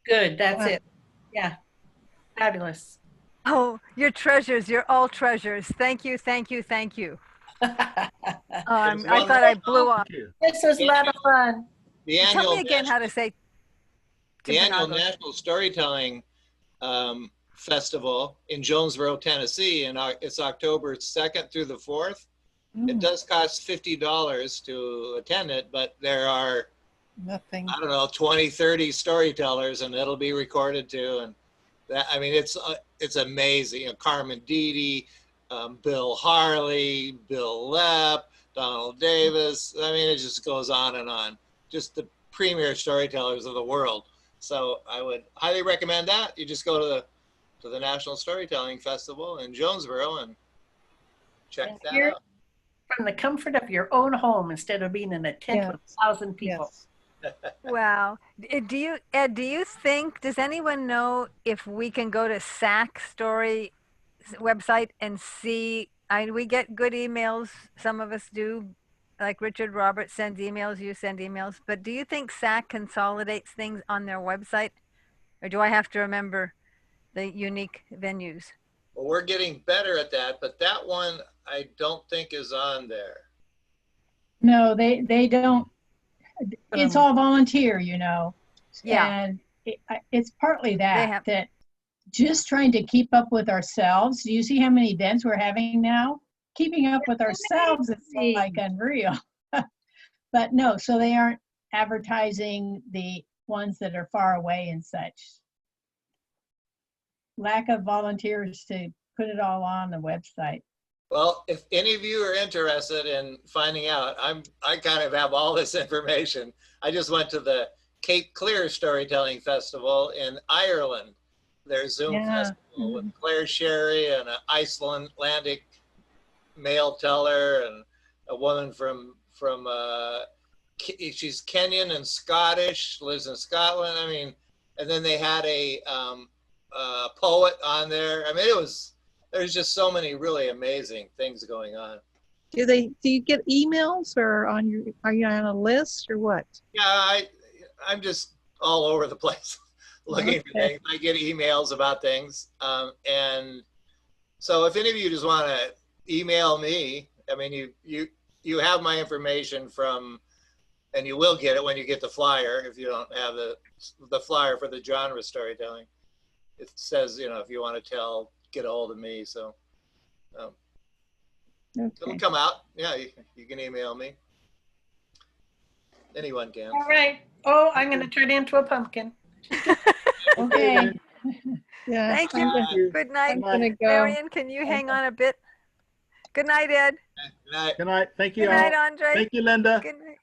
Good, that's Wow. it. Yeah, fabulous. Oh, you're treasures. You're all treasures. Thank you, thank you, thank you. I thought I blew off. This was a lot of fun. The Tell annual me again how to say the annual Timpanogos. National Storytelling Festival in Jonesboro, Tennessee, and it's October 2nd through the 4th. It does cost $50 to attend it, but there are, Nothing. I don't know, 20, 30 storytellers, and it'll be recorded too. And that, I mean, it's amazing. Carmen Deedy, Bill Harley, Bill Lepp, Donald Davis. I mean, it just goes on and on. Just the premier storytellers of the world. So I would highly recommend that. You just go to the National Storytelling Festival in Jonesboro and check And that here- out. From the comfort of your own home instead of being in a tent with 1,000 people. Yes. Wow. Ed, do you think, does anyone know if we can go to SAC Story website and see, we get good emails, some of us do, like Richard Roberts sends emails, you send emails, but do you think SAC consolidates things on their website? Or do I have to remember the unique venues? Well, we're getting better at that, but that one I don't think is on there. No, they don't. It's all volunteer, Yeah. And it's partly have- that just trying to keep up with ourselves. Do you see how many events we're having now? Keeping up with ourselves is like unreal. But no, so they aren't advertising the ones that are far away and such. Lack of volunteers to put it all on the website. Well, if any of you are interested in finding out, I kind of have all this information. I just went to the Cape Clear Storytelling Festival in Ireland, their Zoom festival with Claire Sherry and an Icelandic male teller and a woman from she's Kenyan and Scottish, lives in Scotland. I mean, and then they had a poet on there. I mean, there's just so many really amazing things going on. Do you get emails, or are you on a list, or what? Yeah, I'm just all over the place looking for things. I get emails about things. And so if any of you just want to email me, I mean, you have my information from, and you will get it when you get the flyer. If you don't have the flyer for the genre storytelling, it says, if you want to get a hold of me. So It'll Okay. come out. Yeah, you can email me. Anyone can. All right. Oh, I'm going to turn into a pumpkin. Okay. Yeah. Thank I'm you. gonna- Good night. I'm gonna go. Marion, can you hang on a bit? Good night, Ed. Good night. Good night. Thank you Good night, all. Andre. Thank you, Linda. Good night.